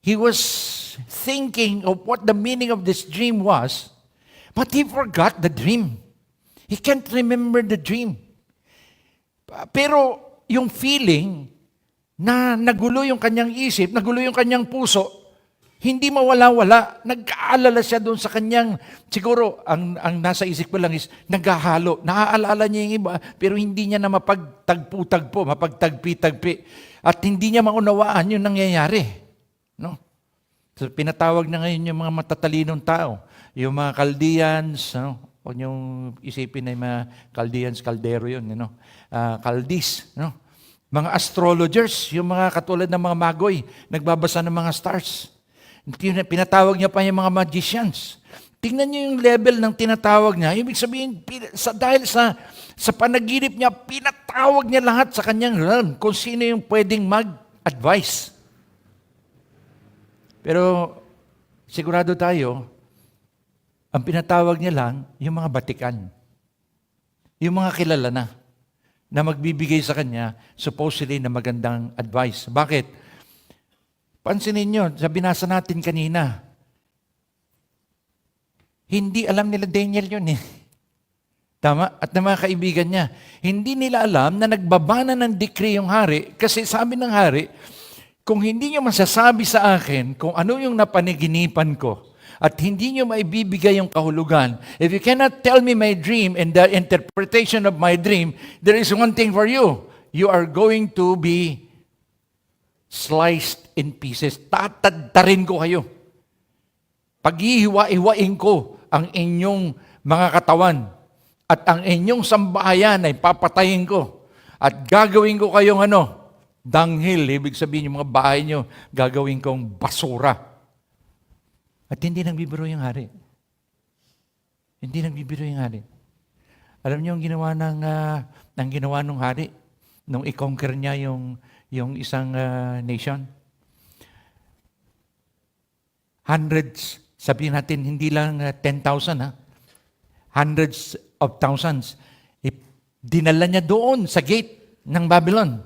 He was thinking of what the meaning of this dream was, but he forgot the dream. He can't remember the dream. Pero yung feeling na nagulo yung kanyang isip, nagulo yung kanyang puso, hindi mawala-wala. Nag-aalala siya doon sa kanyang, siguro, ang nasa isip ko lang is, naghahalo. Naaalala niya yung iba, pero hindi niya na mapagtagpo-tagpo, mapagtagpi-tagpi. At hindi niya maunawaan yung nangyayari. No? So, pinatawag na ngayon yung mga matatalinong tao, yung mga Chaldeans, huwag niyong isipin na yung mga Chaldeans, Caldero yun, Chaldees, mga astrologers, yung mga katulad ng mga magoy, nagbabasa ng mga stars. Pinatawag niya pa yung mga magicians. Tingnan niyo yung level ng tinatawag niya. Ibig sabihin, dahil sa panaginip niya, pinatawag niya lahat sa kanyang realm kung sino yung pwedeng mag-advise. Pero sigurado tayo, ang pinatawag niya lang, yung mga batikan. Yung mga kilala na magbibigay sa kanya, supposedly na magandang advice. Bakit? Pansinin nyo, sa binasa natin kanina, hindi alam nila Daniel yun eh. Tama? At ng mga kaibigan niya, hindi nila alam na nagbabana ng decree yung hari, kasi sabi ng hari, kung hindi nyo masasabi sa akin kung ano yung napaniginipan ko, at hindi nyo maibibigay yung kahulugan, if you cannot tell me my dream and the interpretation of my dream, there is one thing for you. You are going to be sliced in pieces. Tatadtarin ko kayo. Paghihiwa-hiwain ko ang inyong mga katawan at ang inyong sambahayan ay papatayin ko. At gagawin ko kayong danghil. Ibig sabihin yung mga bahay nyo, gagawin kong basura. At hindi nagbibiro yung hari. Hindi nagbibiro yung hari. Alam niyo ang ginawa ng hari nung i-conquer niya yung yung isang nation. Hundreds, sabihin natin, hindi lang 10,000 ha. Hundreds of thousands. Dinala niya doon sa gate ng Babylon.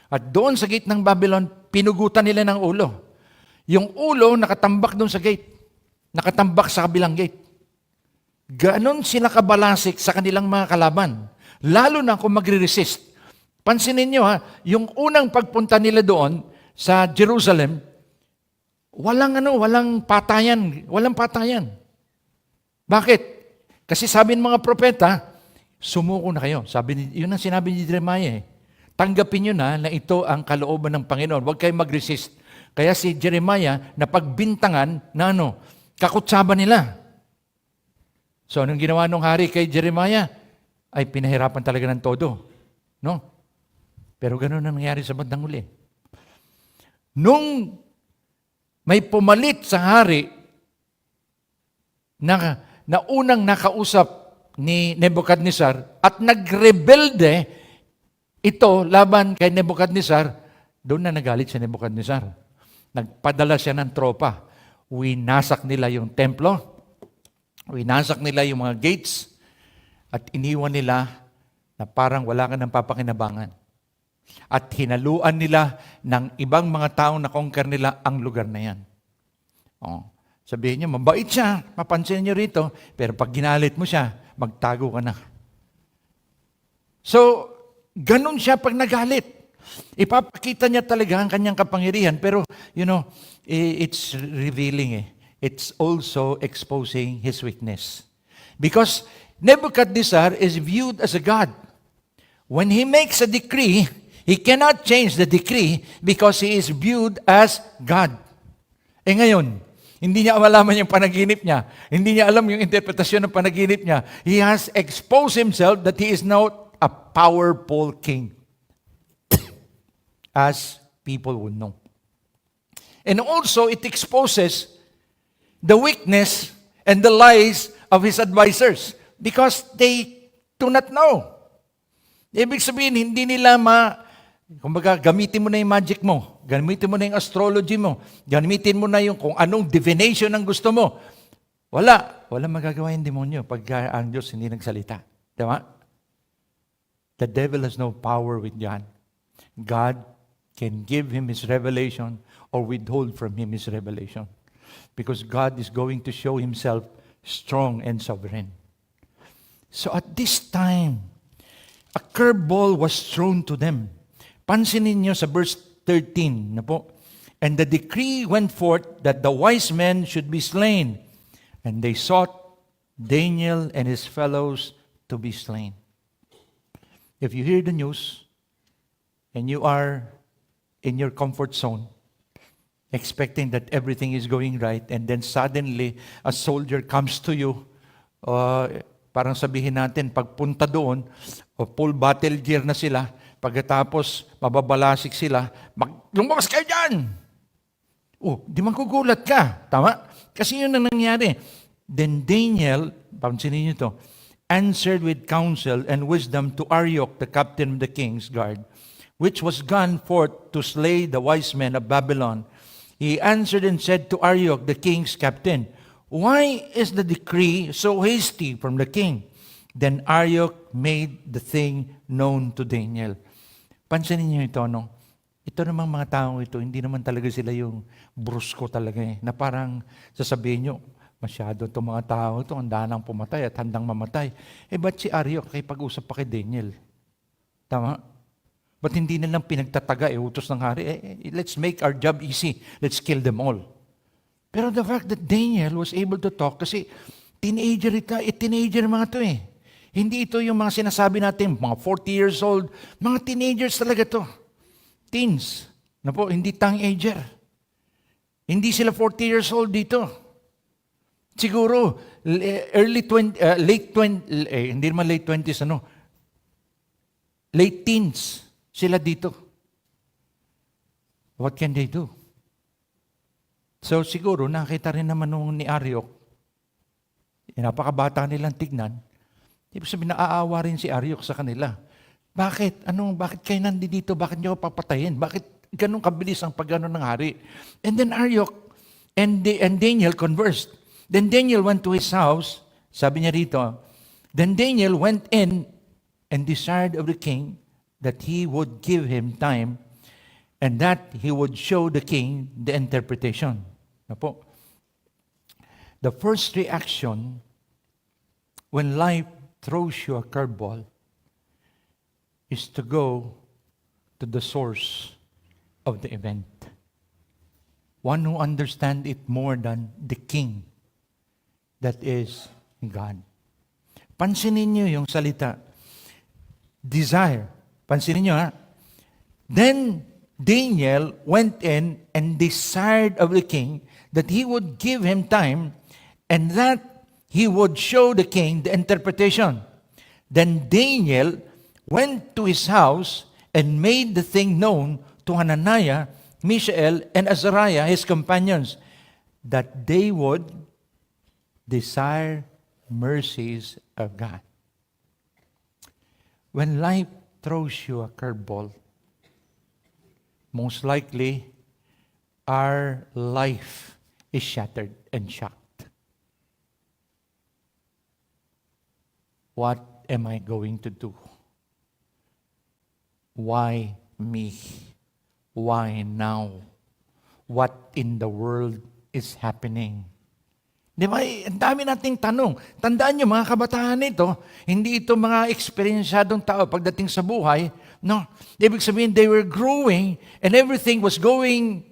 At doon sa gate ng Babylon, pinugutan nila ng ulo. Yung ulo nakatambak doon sa gate. Nakatambak sa kabilang gate. Ganon sila kabalasik sa kanilang mga kalaban. Lalo na kung magre-resist. Pansinin niyo yung unang pagpunta nila doon sa Jerusalem, walang patayan. Walang patayan. Bakit? Kasi sabi ng mga propeta, sumuko na kayo. Yun ang sinabi ni Jeremiah. Tanggapin nyo na ito ang kalooban ng Panginoon. Huwag kayong mag-resist. Kaya si Jeremiah, napagbintangan na kakutsaban nila. So, anong ginawa ng hari kay Jeremiah? Ay pinahirapan talaga ng todo. No? Pero ganoon ang nangyari sa bandang huli. Nung may pumalit sa hari na unang nakausap ni Nebuchadnezzar at nagrebelde ito laban kay Nebuchadnezzar, doon na nagalit si Nebuchadnezzar. Nagpadala siya ng tropa. Winasak nila yung templo, winasak nila yung mga gates, at iniwan nila na parang wala ka ng papakinabangan. At hinaluan nila ng ibang mga taong na-conquer nila ang lugar na yan. Sabihin niyo, mabait siya, mapansin niyo rito, pero pag ginalit mo siya, magtago ka na. So, ganun siya pag nagalit. Ipapakita niya talaga ang kanyang kapangyarihan, pero, it's revealing It's also exposing his weakness. Because Nebuchadnezzar is viewed as a god. When he makes a decree, he cannot change the decree because he is viewed as God. Ngayon, hindi niya malaman yung panaginip niya. Hindi niya alam yung interpretasyon ng panaginip niya. He has exposed himself that he is not a powerful king. As people would know. And also, it exposes the weakness and the lies of his advisors because they do not know. Ibig sabihin, hindi nila kumbaga, gamitin mo na yung magic mo, gamitin mo na yung astrology mo, gamitin mo na yung kung anong divination ang gusto mo. Wala magagawa yung demonyo pag ang Diyos hindi nagsalita. Diba? The devil has no power with God. God can give him his revelation or withhold from him his revelation. Because God is going to show himself strong and sovereign. So at this time, a curveball was thrown to them. Pansinin niyo sa verse 13 na po. And the decree went forth that the wise men should be slain. And they sought Daniel and his fellows to be slain. If you hear the news and you are in your comfort zone, expecting that everything is going right, and then suddenly a soldier comes to you, parang sabihin natin, pagpunta doon, full battle gear na sila, pagkatapos mababalasik sila, lumabas kayo dyan! Di man kugulat ka. Tama? Kasi yun ang nangyari. Then Daniel, pansinin niyo to, answered with counsel and wisdom to Arioch, the captain of the king's guard, which was gone forth to slay the wise men of Babylon. He answered and said to Arioch, the king's captain, why is the decree so hasty from the king? Then Arioch made the thing known to Daniel. Pansinin niyo ito, no? Ito namang mga taong ito, hindi naman talaga sila yung brusko talaga na parang sasabihin nyo, masyado itong mga tao ito, handa nang pumatay at handang mamatay. Ba't si Arioch kay pag-usap pa kay Daniel? Tama? Ba't hindi nilang pinagtataga, utos ng hari, let's make our job easy, let's kill them all. Pero the fact that Daniel was able to talk, kasi teenager mga to Hindi ito yung mga sinasabi natin, mga 40 years old, mga teenagers talaga to. Teens, na po, hindi teenager. Hindi sila 40 years old dito. Siguro, late 20s, late teens sila dito. What can they do? So siguro, nakita rin naman nung ni Arioch, napakabata nilang tignan, ibig sabihin, naaawa rin si Arioch sa kanila. Bakit? Bakit kayo nandito? Bakit niyo ako papatayin? Bakit ganun kabilis ang pagano ng hari? And then Arioch and Daniel conversed. Then Daniel went to his house. Sabi niya rito, then Daniel went in and desired of the king that he would give him time and that he would show the king the interpretation. Na po. The first reaction when life throws you a curveball is to go to the source of the event. One who understands it more than the king, that is God. Pansinin niyo yung salita. Desire. Pansinin niyo ha. Then Daniel went in and desired of the king that he would give him time and that he would show the king the interpretation. Then Daniel went to his house and made the thing known to Hananiah, Mishael, and Azariah, his companions, that they would desire mercies of God. When life throws you a curveball, most likely our life is shattered and shocked. What am I going to do? Why me? Why now? What in the world is happening? Di ba? Ang dami nating tanong. Tandaan nyo, mga kabataan ito, hindi ito mga eksperyensyadong tao pagdating sa buhay. No. Ibig sabihin, they were growing and everything was going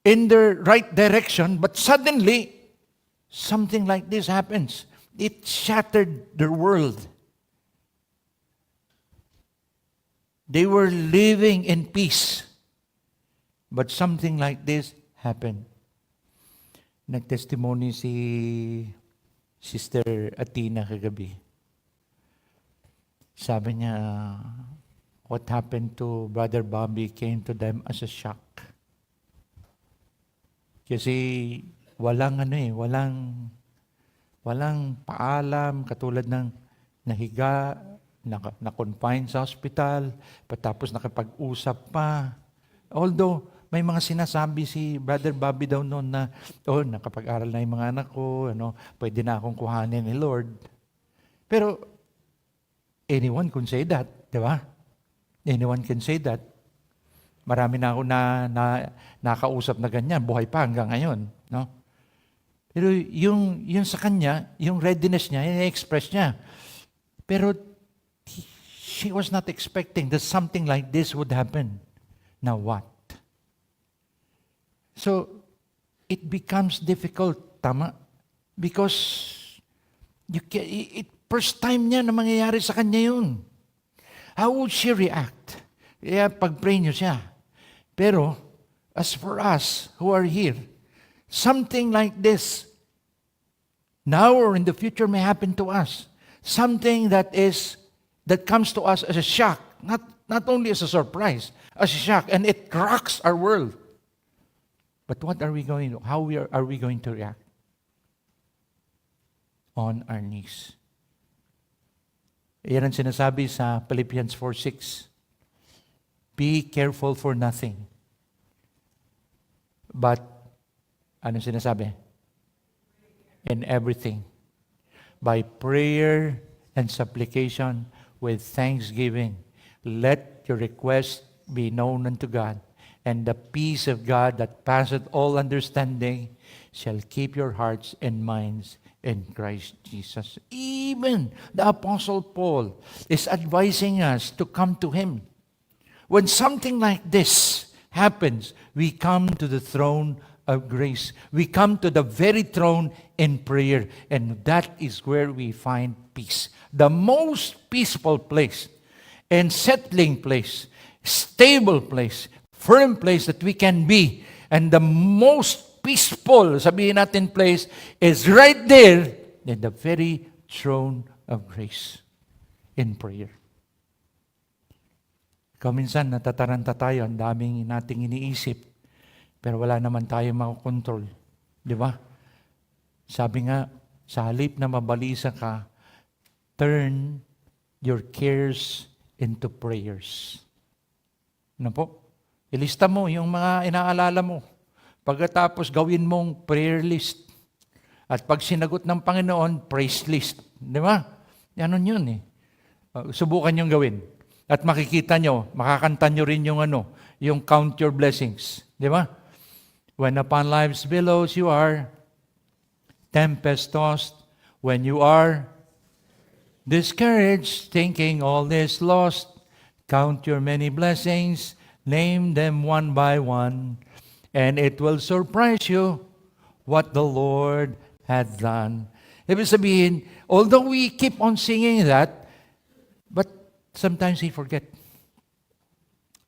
in the right direction, but suddenly, something like this happens. It shattered their world. They were living in peace. But something like this happened. Nagtestimony si Sister Athena kagabi. Sabi niya, what happened to Brother Bobby came to them as a shock. Kasi walang paalam, katulad ng nahiga, na-confine sa hospital, patapos nakapag-usap pa. Although, may mga sinasabi si Brother Bobby daw noon na, nakapag-aral na yung mga anak ko, pwede na akong kuhanin ni Lord. Pero, anyone can say that, di ba? Anyone can say that. Marami na ako na nakausap na ganyan, buhay pa hanggang ngayon. No? Pero yung sa kanya, yung readiness niya, yung express niya. Pero, she was not expecting that something like this would happen. Now what? So, it becomes difficult, tama? Because, first time niya na mangyayari sa kanya yun. How would she react? Kaya pag-pray niyo siya. Pero, as for us who are here, something like this, now or in the future may happen to us. Something that comes to us as a shock, not only as a surprise, as a shock, and it rocks our world. But what are we going to, how are we going to react? On our knees. Yan ang sinasabi sa Philippians 4:6. Be careful for nothing. But, anong sinasabi? In everything. By prayer and supplication with thanksgiving, let your request be known unto God. And the peace of God that passeth all understanding shall keep your hearts and minds in Christ Jesus. Even the Apostle Paul is advising us to come to Him. When something like this happens, we come to the throne of grace. We come to the very throne in prayer. And that is where we find peace. The most peaceful place and settling place, stable place, firm place that we can be. And the most peaceful, sabihin natin, place is right there in the very throne of grace in prayer. Minsan natataranta tayo, ang daming nating iniisip, pero wala naman tayo makokontrol. Di ba? Sabi nga, sa halip na mabalisa ka, turn your cares into prayers. Ano po? Ilista mo yung mga inaalala mo. Pagkatapos gawin mong prayer list. At pag sinagot ng Panginoon, praise list. Di ba? Yan yun eh. Subukan yung gawin. At makikita nyo, makakanta nyo rin yung count your blessings. Di ba? When upon life's billows you are tempest tossed, when you are discouraged, thinking all is lost, count your many blessings, name them one by one, and it will surprise you what the Lord had done. Ibig sabihin, although we keep on singing that, but sometimes we forget.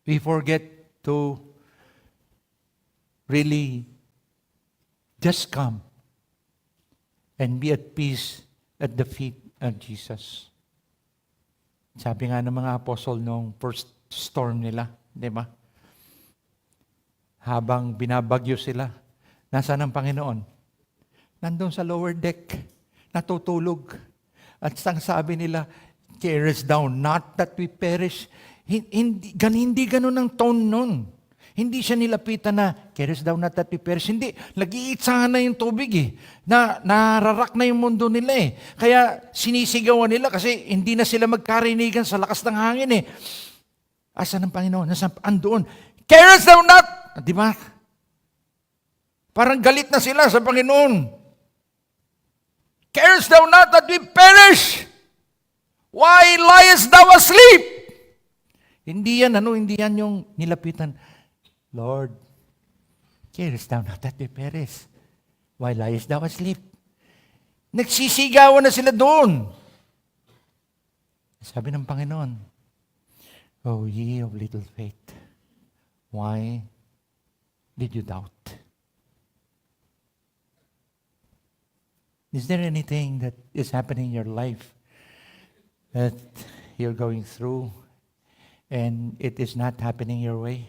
We forget to really just come and be at peace at the feet of Jesus. Sabi nga ng mga apostol nung first storm nila, di ba? Habang binabagyo sila, nasaan ang Panginoon? Nandun sa lower deck, natutulog. At sang sabi nila, "Care us down, not that we perish." Hindi ganun ang tone nun. Hindi siya nilapitan na, "Care us down, not that we perish." Hindi, nag-iitsahan na yung tubig eh. Nararak na yung mundo nila eh. Kaya sinisigawan nila kasi hindi na sila magkarinigan sa lakas ng hangin eh. Asan ang Panginoon? Andoon. "Care us down, not." Di ba? Parang galit na sila sa Panginoon. "Carest thou not that we perish? Why liest thou asleep?" Hindi yan yung nilapitan. "Lord, carest thou not that we perish? Why liest thou asleep?" Nagsisigawan na sila doon. Sabi ng Panginoon, "Oh, ye of little faith, why did you doubt?" Is there anything that is happening in your life that you're going through and it is not happening your way?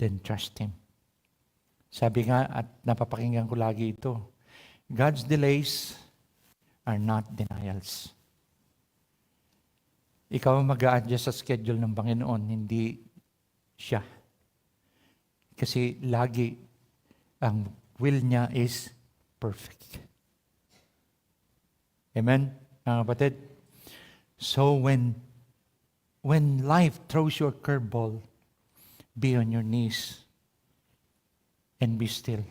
Then trust Him. Sabi nga, at napapakinggan ko lagi ito, God's delays are not denials. Ikaw ang mag-a-adjust sa schedule ng Panginoon, hindi siya. Kasi lagi ang will niya is perfect. Amen, mga kapatid? So when life throws you a curveball, be on your knees and be still.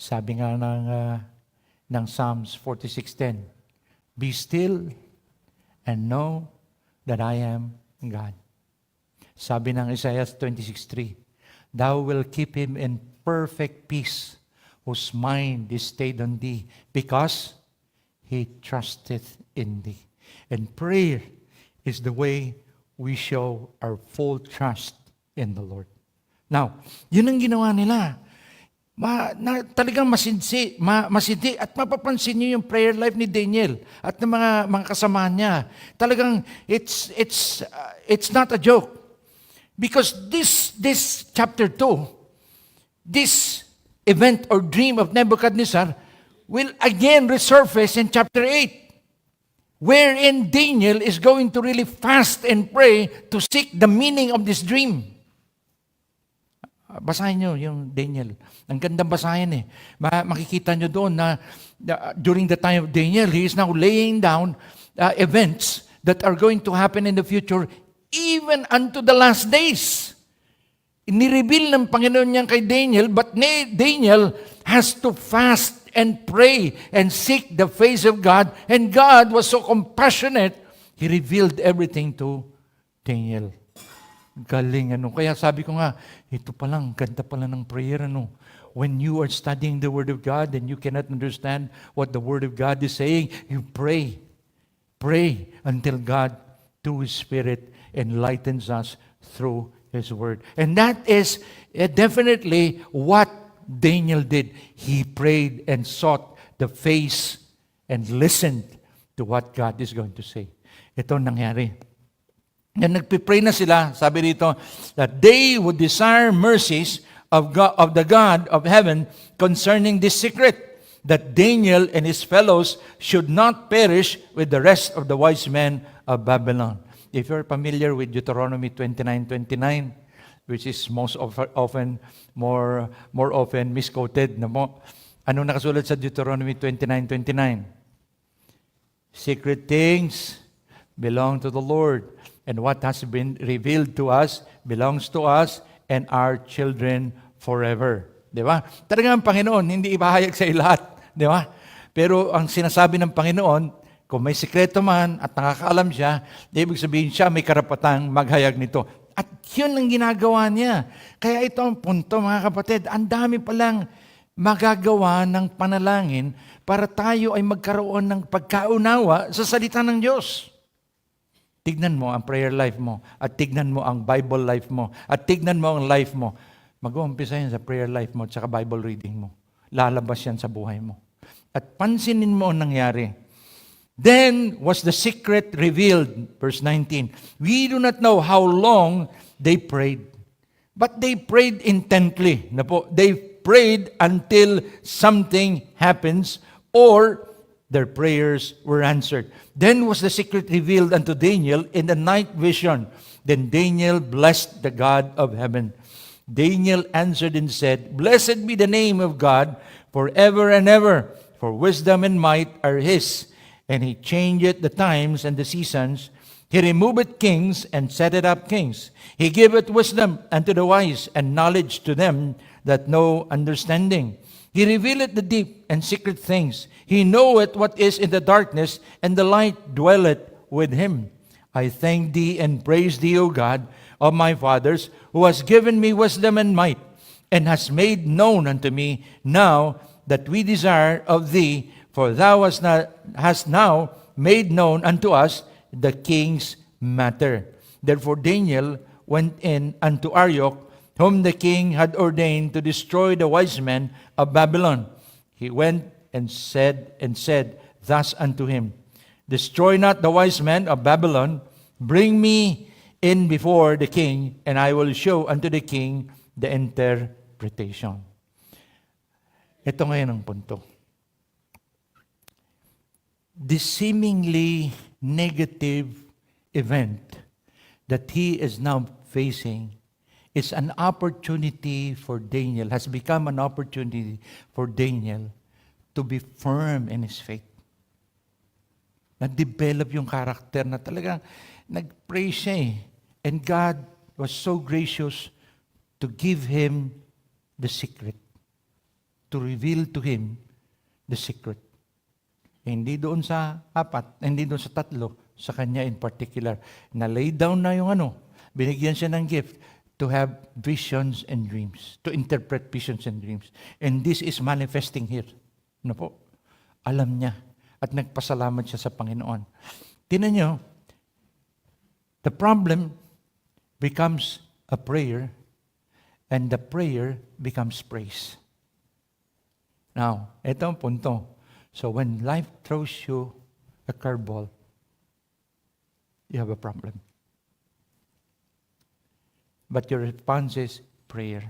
Sabi nga ng Psalms 46:10, "Be still and know that I am God." Sabi ng Isaiah 26:3, "Thou will keep him in perfect peace, whose mind is stayed on thee, because he trusteth in thee." And prayer is the way we show our full trust in the Lord. Now, yun ang ginawa nila. Talagang masindi at mapapansin niyo yung prayer life ni Daniel at ng mga kasama niya. Talagang it's not a joke. Because this chapter 2, this event or dream of Nebuchadnezzar will again resurface in chapter 8, wherein Daniel is going to really fast and pray to seek the meaning of this dream. Basahin nyo yung Daniel. Ang gandang basahin eh. Makikita nyo doon na during the time of Daniel, he is now laying down events that are going to happen in the future even unto the last days. Inireveal ng Panginoon niyan kay Daniel, but Daniel has to fast and pray and seek the face of God. And God was so compassionate, He revealed everything to Daniel. Galing, Kaya sabi ko nga, ito palang, ganda pala ng prayer, When you are studying the Word of God and you cannot understand what the Word of God is saying, you pray. Pray until God, through His Spirit, enlightens us through His Word. And that is definitely what Daniel did. He prayed and sought the face and listened to what God is going to say. Ito nangyari. And nagpipray na sila, sabi dito, that they would desire mercies of God, of the God of heaven concerning this secret. that Daniel and his fellows should not perish with the rest of the wise men of Babylon. If you're familiar with Deuteronomy 29:29, which is more often misquoted, na mo, ano nakasulat sa Deuteronomy 29:29? Secret things belong to the Lord, and what has been revealed to us belongs to us and our children forever. Di ba? Talagang ang Panginoon, hindi ipahayag sa lahat. Di ba? Pero ang sinasabi ng Panginoon, kung may sikreto man at nakakaalam siya, ibig sabihin siya may karapatang maghayag nito. At yun ang ginagawa niya. Kaya ito ang punto, mga kapatid. Ang dami palang magagawa ng panalangin para tayo ay magkaroon ng pagkaunawa sa salita ng Diyos. Tignan mo ang prayer life mo, at tignan mo ang Bible life mo, at tignan mo ang life mo. Mag-uumpisa yan sa prayer life mo at saka Bible reading mo. Lalabas yan sa buhay mo. At pansinin mo ang nangyari. Then was the secret revealed. Verse 19. We do not know how long they prayed. But they prayed intently. They prayed until something happens or their prayers were answered. Then was the secret revealed unto Daniel in the night vision. Then Daniel blessed the God of heaven. Daniel answered and said, Blessed be the name of God forever and ever, for wisdom and might are his. And he changeth the times and the seasons. He removeth kings and setteth up kings. He giveth wisdom unto the wise and knowledge to them that know understanding. He revealeth the deep and secret things. He knoweth what is in the darkness, and the light dwelleth with him. I thank thee and praise thee, O God, of my fathers, who has given me wisdom and might, and has made known unto me now that we desire of thee, for thou hast now made known unto us the king's matter. Therefore Daniel went in unto Arioch, whom the king had ordained to destroy the wise men of Babylon. He went and said thus unto him, Destroy not the wise men of Babylon, bring me in before the king, and I will show unto the king the interpretation. Ito ngayon ang punto. This seemingly negative event that he is now facing is an opportunity for Daniel, has become an opportunity for Daniel to be firm in his faith. Na-develop yung karakter na talagang nag-pray siya eh. And God was so gracious to give him the secret, to reveal to him the secret. Hindi doon sa apat, hindi doon sa tatlo, sa kanya in particular. Na-lay down na yung binigyan siya ng gift to have visions and dreams, to interpret visions and dreams. And this is manifesting here. Alam niya. At nagpasalamat siya sa Panginoon. Tingnan niyo, the problem becomes a prayer, and the prayer becomes praise. Now, ito ang punto. So when life throws you a curveball, you have a problem. But your response is prayer.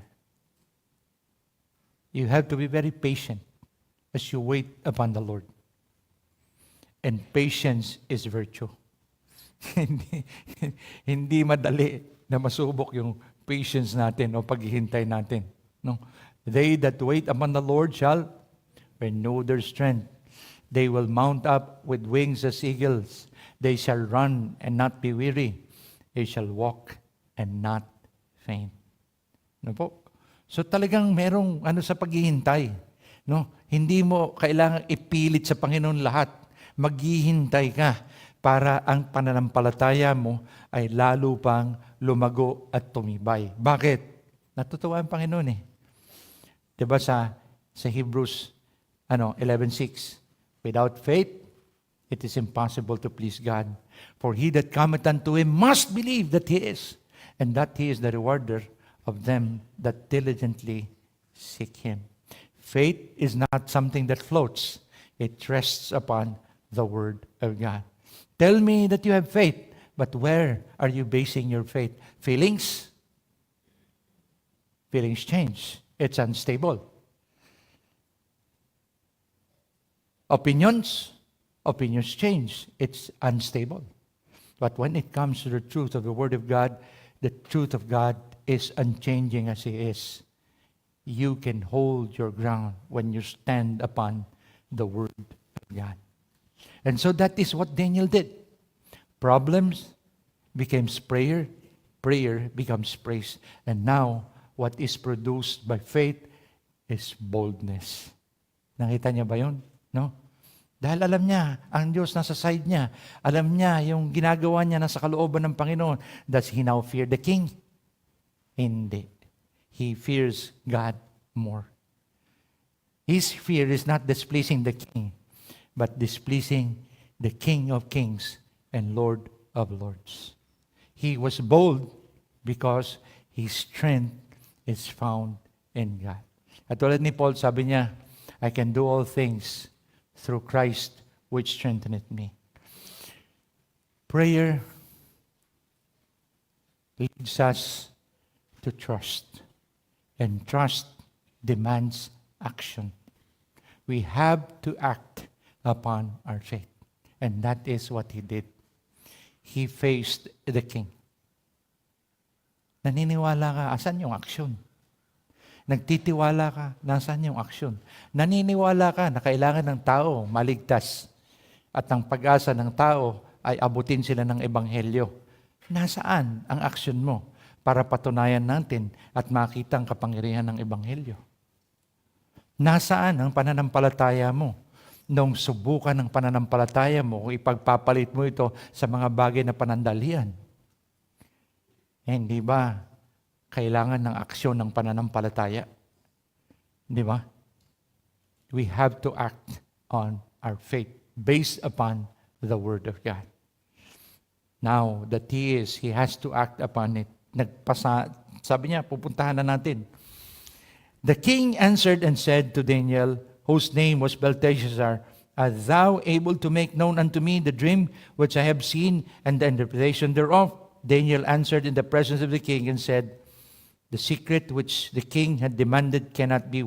You have to be very patient as you wait upon the Lord. And patience is virtue. Hindi madali na masubok yung patience natin o paghihintay natin. No? They that wait upon the Lord shall renew their strength. They will mount up with wings as eagles. They shall run and not be weary. They shall walk and not faint. No po? So talagang merong sa paghihintay. No? Hindi mo kailangang ipilit sa Panginoon lahat. Maghihintay ka para ang pananampalataya mo ay lalo pang lumago at tumibay. Bakit? Natutuwa ang Panginoon eh. Diba sa Hebrews 11:6, without faith, it is impossible to please God. For he that cometh unto him must believe that he is, and that he is the rewarder of them that diligently seek him. Faith is not something that floats. It rests upon the Word of God. Tell me that you have faith, but where are you basing your faith? Feelings? Feelings change. It's unstable. opinions change. It's unstable. But when it comes to the truth of the Word of God, the truth of God is unchanging as He is. You can hold your ground when you stand upon the Word of God. And so that is what Daniel did. Problems becomes prayer, prayer becomes praise. And now, what is produced by faith is boldness. Nakita niya ba yun? No? Dahil alam niya, ang Diyos nasa side niya. Alam niya yung ginagawa niya nasa kalooban ng Panginoon. Does he now fear the king? Hindi. He fears God more. His fear is not displeasing the king, but displeasing the King of kings and Lord of lords. He was bold because his strength is found in God. At tulad ni Paul, sabi niya, I can do all things through Christ which strengtheneth me. Prayer leads us to trust. And trust demands action. We have to act upon our faith. And that is what he did. He faced the king. Naniniwala ka, asan yung aksyon? Nagtitiwala ka, nasan yung aksyon? Naniniwala ka na kailangan ng tao maligtas at ang pag-asa ng tao ay abutin sila ng ebanghelyo. Nasaan ang aksyon mo para patunayan natin at makita ang kapangyarihan ng ebanghelyo? Nasaan ang pananampalataya mo? Nung subukan ng pananampalataya mo, kung ipagpapalit mo ito sa mga bagay na panandalian. Hindi ba kailangan ng aksyon ng pananampalataya? Di ba? We have to act on our faith based upon the Word of God. Now, that he has to act upon it. Sabi niya, pupuntahan na natin. The king answered and said to Daniel, whose name was Belteshazzar, art thou able to make known unto me the dream which I have seen and the interpretation thereof? Daniel answered in the presence of the king and said, the secret which the king had demanded cannot the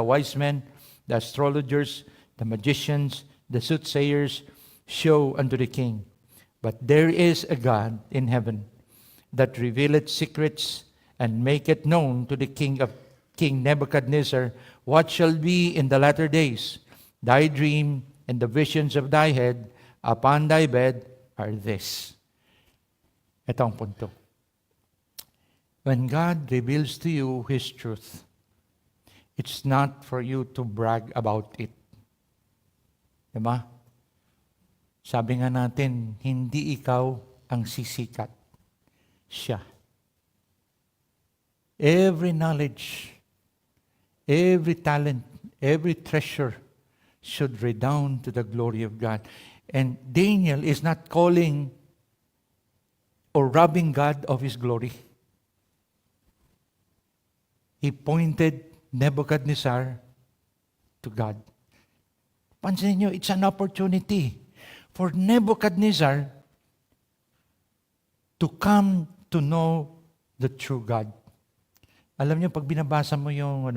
wise men, the astrologers, the magicians, the soothsayers show unto the king. But there is a God in heaven that revealeth secrets and maketh known to the King Nebuchadnezzar what shall be in the latter days. Thy dream and the visions of thy head upon thy bed are this. Ito ang punto. When God reveals to you His truth, it's not for you to brag about it. Diba? Sabi nga natin, hindi ikaw ang sisikat. Siya. Every knowledge, every talent, every treasure should redound to the glory of God. And Daniel is not calling or robbing God of His glory. He pointed Nebuchadnezzar to God. Pansin niyo, it's an opportunity for Nebuchadnezzar to come to know the true God. Alam niyo, pag binabasa mo yung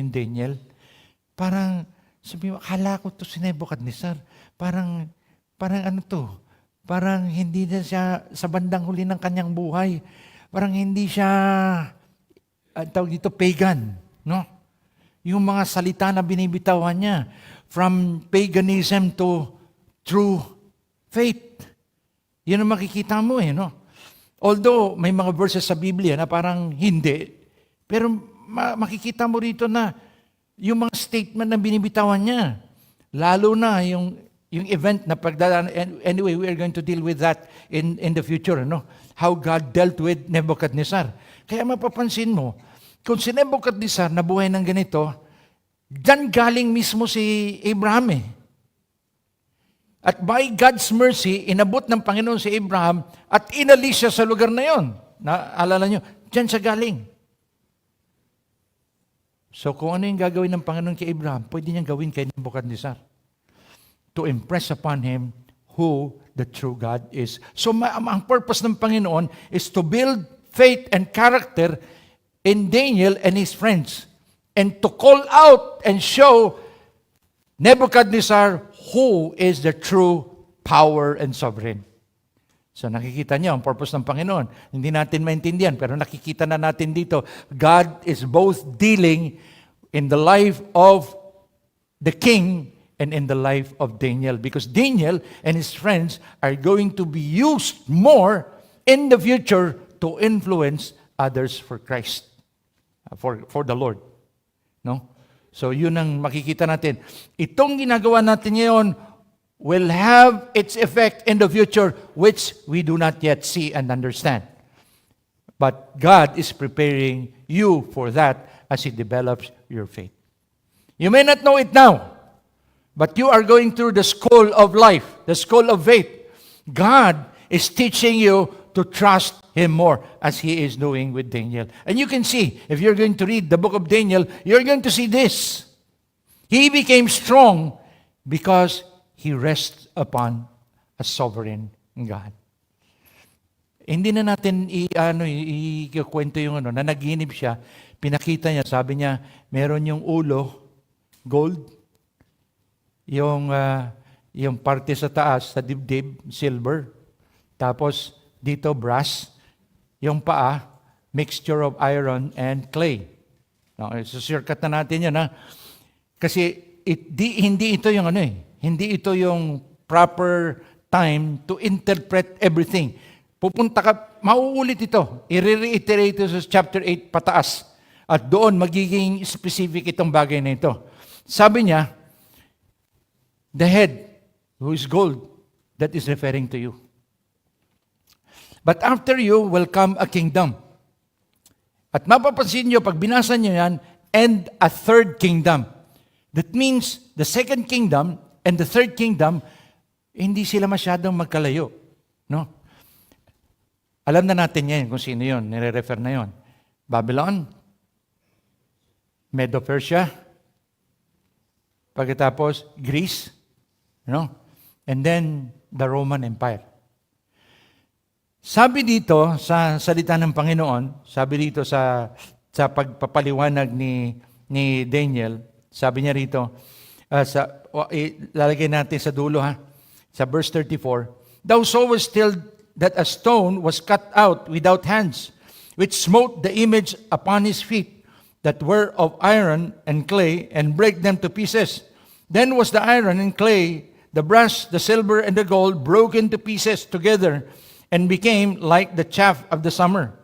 Daniel, parang sabi mo, akala ko to si Nebuchadnezzar. Parang parang hindi na siya sa bandang huli ng kanyang buhay. Parang hindi siya, tawag dito, pagan. No? Yung mga salita na binibitawan niya, from paganism to true faith. Yan ang makikita mo no? Although may mga verses sa Biblia na parang hindi, pero makikita mo rito na yung mga statement na binibitawan niya, lalo na yung event na pagdadaan. Anyway, we are going to deal with that in the future, no? How God dealt with Nebuchadnezzar. Kaya mapapansin mo, kung si Nebuchadnezzar nabuhay ng ganito, dyan galing mismo si Abraham At by God's mercy, inabot ng Panginoon si Abraham at inalis siya sa lugar na yon. Naalala nyo, dyan siya galing. So kung ano yung gagawin ng Panginoon kay Abraham, pwede niyang gawin kay Nebuchadnezzar to impress upon him who the true God is. So ang purpose ng Panginoon is to build faith and character in Daniel and his friends and to call out and show Nebuchadnezzar, who is the true power and sovereign. So nakikita niyo ang purpose ng Panginoon. Hindi natin maintindihan, pero nakikita na natin dito, God is both dealing in the life of the king and in the life of Daniel. Because Daniel and his friends are going to be used more in the future to influence others for Christ, for the Lord. No? So yun ang makikita natin. Itong ginagawa natin ngayon will have its effect in the future which we do not yet see and understand. But God is preparing you for that as He develops your faith. You may not know it now, but you are going through the school of life, the school of faith. God is teaching you to trust Him more as He is doing with Daniel. And you can see, if you're going to read the book of Daniel, you're going to see this. He became strong because he rests upon a sovereign God. Hindi na natin ikwento yung na naginip siya, pinakita niya, sabi niya, meron yung ulo, gold, yung parte sa taas, sa dibdib, silver, tapos dito brass, yung paa, mixture of iron and clay. So shortcut na natin yan, ha? Kasi hindi ito yung hindi ito yung proper time to interpret everything. Pupunta ka, mauulit ito. I-reiterate ito sa chapter 8 pataas. At doon magiging specific itong bagay na ito. Sabi niya, the head, who is gold, that is referring to you. But after you will come a kingdom. At mapapansin niyo, pag binasa niyo yan, and a third kingdom. That means the second kingdom and the third kingdom, hindi sila masyadong magkalayo. No? Alam na natin yan kung sino yun, nire-refer na yun. Babylon, Medo-Persia, pagkatapos Greece, no? And then the Roman Empire. Sabi dito sa salita ng Panginoon, sabi dito sa pagpapaliwanag ni Daniel, sabi niya rito, lalagay natin sa dulo sa verse 34, Thou sawest still that a stone was cut out without hands, which smote the image upon his feet, that were of iron and clay, and brake them to pieces. Then was the iron and clay, the brass, the silver, and the gold broken to pieces together, and became like the chaff of the summer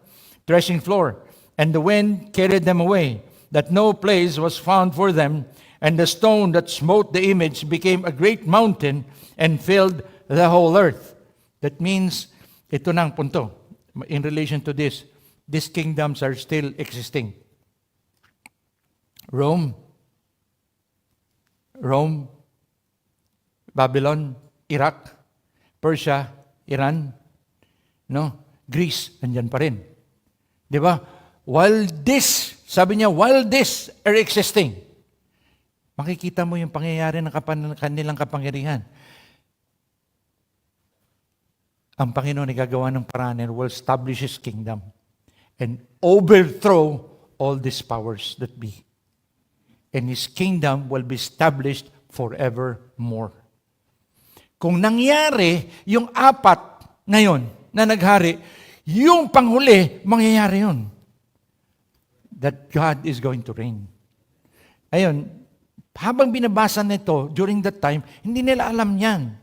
threshing floor. And the wind carried them away, that no place was found for them. And the stone that smote the image became a great mountain and filled the whole earth. That means, ito na ang punto. In relation to this, these kingdoms are still existing. Rome, Babylon, Iraq, Persia, Iran, no? Greece, andyan pa rin. Di ba? Sabi niya, while these are existing, makikita mo yung pangyayari ng kanilang kapangyarihan. Ang Panginoon ay gagawa ng paraan and will establish His kingdom and overthrow all these powers that be. And His kingdom will be established forevermore. Kung nangyari yung apat ngayon na naghari, yung panghuli, mangyayari yun. That God is going to reign. Ayun, habang binabasa nito during that time, hindi nila alam yan.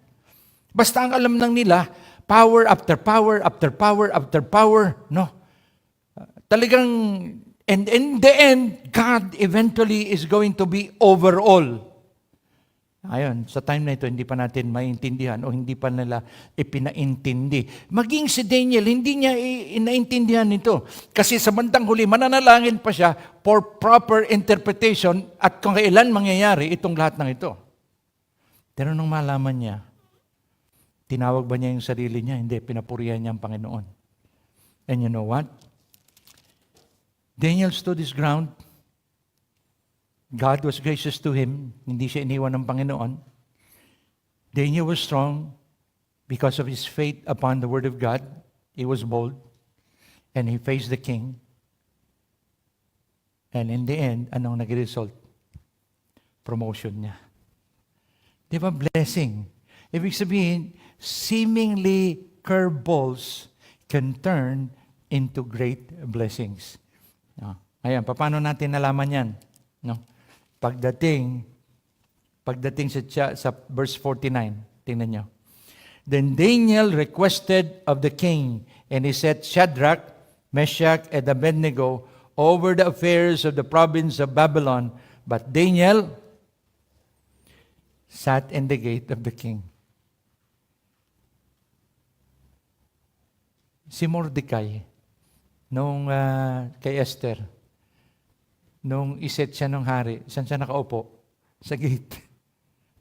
Basta ang alam lang nila, power after power after power after power. No. Talagang, and in the end, God eventually is going to be over all. Ayun, sa time na ito, hindi pa natin maintindihan o hindi pa nila ipinaintindi. Maging si Daniel, hindi niya inaintindihan ito. Kasi sa bandang huli, mananalangin pa siya for proper interpretation at kung kailan mangyayari itong lahat ng ito. Pero nung malaman niya, tinawag ba niya yung sarili niya? Hindi, pinapurihan niya ang Panginoon. And you know what? Daniel stood his ground. God was gracious to him. Hindi siya iniwan ng Panginoon. Daniel was strong because of his faith upon the Word of God. He was bold. And he faced the king. And in the end, anong nag-result? Promotion niya. Di ba? Blessing. Ibig sabihin, seemingly curveballs can turn into great blessings. No? Ayan, paano natin nalaman yan? No? Pagdating sa verse 49, tingnan nyo. Then Daniel requested of the king, and he set Shadrach, Meshach, and Abednego over the affairs of the province of Babylon. But Daniel sat in the gate of the king. Si Mordecai, nung kay Esther, nung iset siya ng hari, saan siya nakaupo? Sa gate.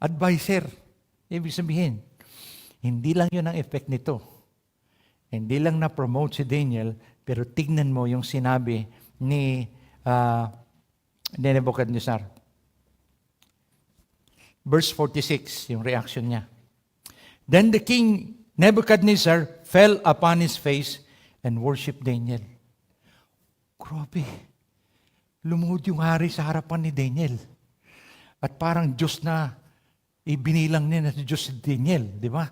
Advisor. Ibig sabihin, hindi lang yun ang effect nito. Hindi lang na-promote si Daniel, pero tignan mo yung sinabi ni Nebuchadnezzar. Verse 46, yung reaction niya. Then the king Nebuchadnezzar fell upon his face and worshiped Daniel. Grabe. Lumuhod yung hari sa harapan ni Daniel. At parang Diyos na ibinilang niya na Diyos si Daniel, di ba?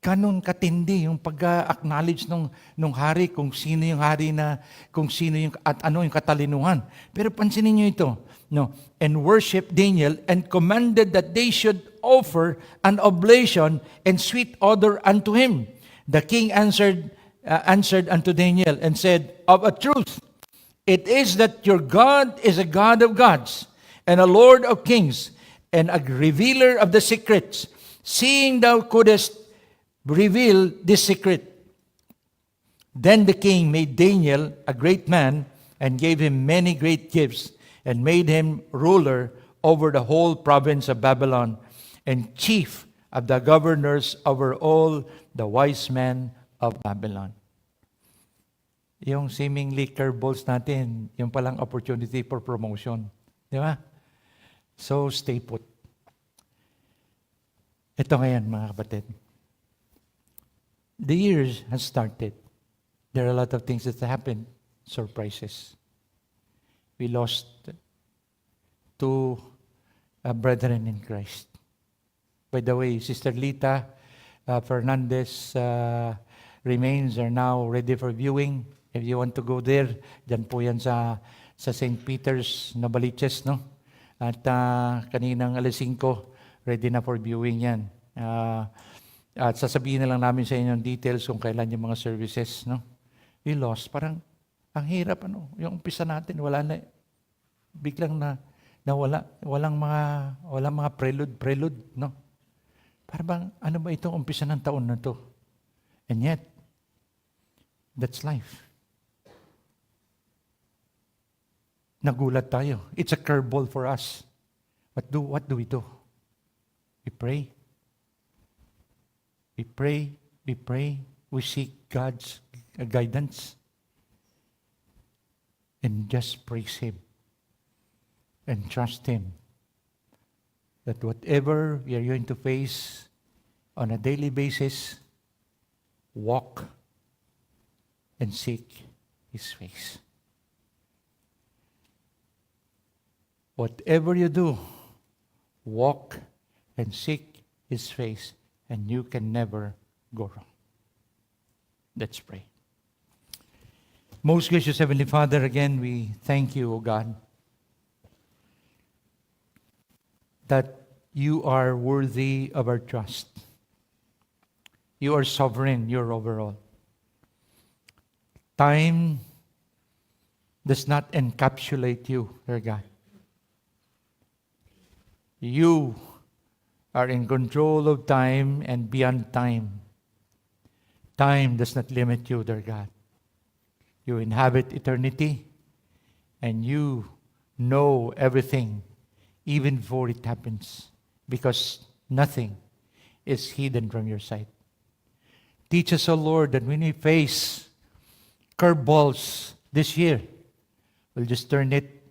Ganon katindi yung pag-acknowledge nung hari kung sino yung hari na, kung sino yung, at ano yung katalinuhan. Pero pansinin niyo ito, no? And worship Daniel and commanded that they should offer an oblation and sweet odor unto him. The king answered unto Daniel and said, of a truth, it is that your God is a God of gods and a Lord of kings and a revealer of the secrets, seeing thou couldest reveal this secret. Then the king made Daniel a great man and gave him many great gifts and made him ruler over the whole province of Babylon and chief of the governors over all the wise men of Babylon. Yung seemingly curveballs natin, yung palang opportunity for promotion. Di ba? So, stay put. Ito ngayon, mga kapatid. The years has started. There are a lot of things that happened. Surprises. We lost two brethren in Christ. By the way, Sister Lita Fernandez remains are now ready for viewing. If you want to go there, dyan po yan sa St. Peter's, Novaliches, no? At kaninang alas 5, ready na for viewing yan. At sasabihin na lang namin sa inyo details kung kailan yung mga services, no? We lost. Parang, ang hirap, ano? Yung umpisa natin, wala na, biglang nawala. Walang mga prelude, no? Parang bang, ano ba ito, umpisa ng taon na to? And yet, that's life. Nagulat tayo. It's a curveball for us. What do we do? We pray. We pray. We pray. We seek God's guidance. And just praise Him. And trust Him. That whatever we are going to face on a daily basis, walk and seek His face. Whatever you do, walk and seek His face, and you can never go wrong. Let's pray. Most gracious Heavenly Father, again, we thank you, O God, that you are worthy of our trust. You are sovereign, you're over all. Time does not encapsulate you, dear God. You are in control of time and beyond time. Time does not limit you, dear God. You inhabit eternity, and you know everything, even before it happens, because nothing is hidden from your sight. Teach us, O Lord, that when we face curveballs this year, we'll just turn it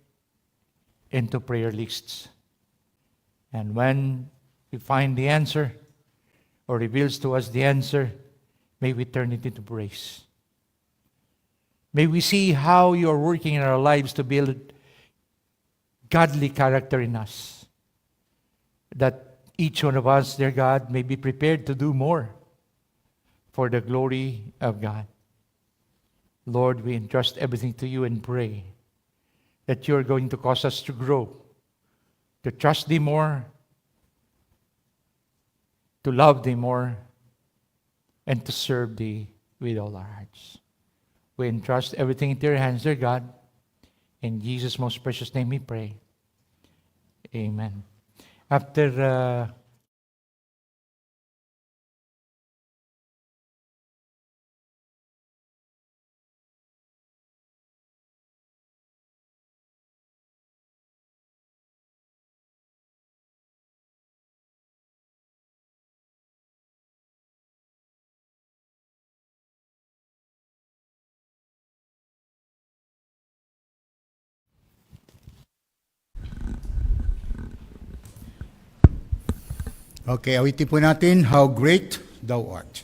into prayer lists. And when we find the answer, or reveals to us the answer, may we turn it into praise. May we see how you are working in our lives to build godly character in us, that each one of us, dear God, may be prepared to do more for the glory of God. Lord, we entrust everything to you and pray that you're going to cause us to grow, to trust thee more, to love thee more, and to serve thee with all our hearts. We entrust everything into your hands, dear God. In Jesus' most precious name we pray. Amen. After Okay, awitin po natin, How Great Thou Art.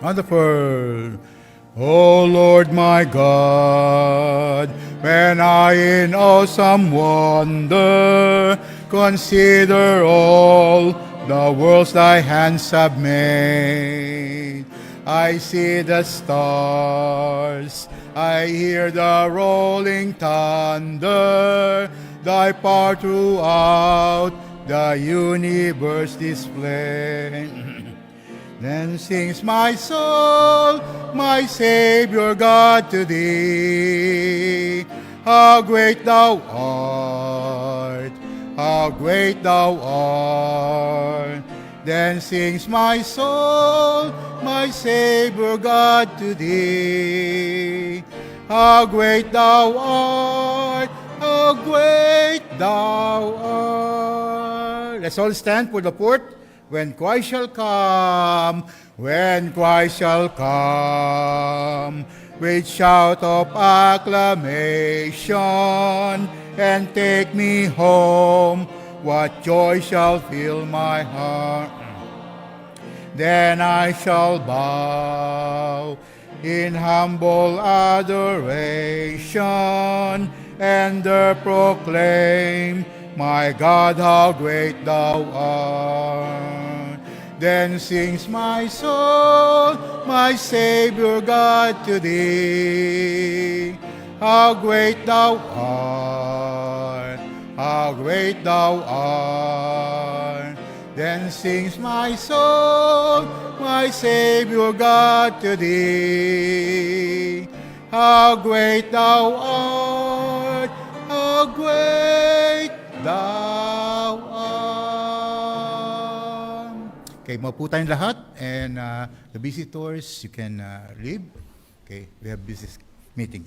Wonderful. O Lord my God, when I in awesome wonder consider all the worlds thy hands have made, I see the stars, I hear the rolling thunder, thy power throughout the universe display. Then sings my soul, my Savior God, to thee. How great thou art, how great thou art. Then sings my soul, my Savior God, to thee. How great thou art, how great thou art. Let's all stand for the fourth. When Christ shall come, when Christ shall come, with shout of acclamation, and take me home, what joy shall fill my heart. Then I shall bow in humble adoration, and there proclaim, my God, how great thou art. Then sings my soul, my Savior God, to thee. How great thou art, how great thou art. Then sings my soul, my Savior God, to thee. How great thou art, how great thou art. Okay, mapo tayong lahat, and the visitors, you can leave. Okay, we have business meeting.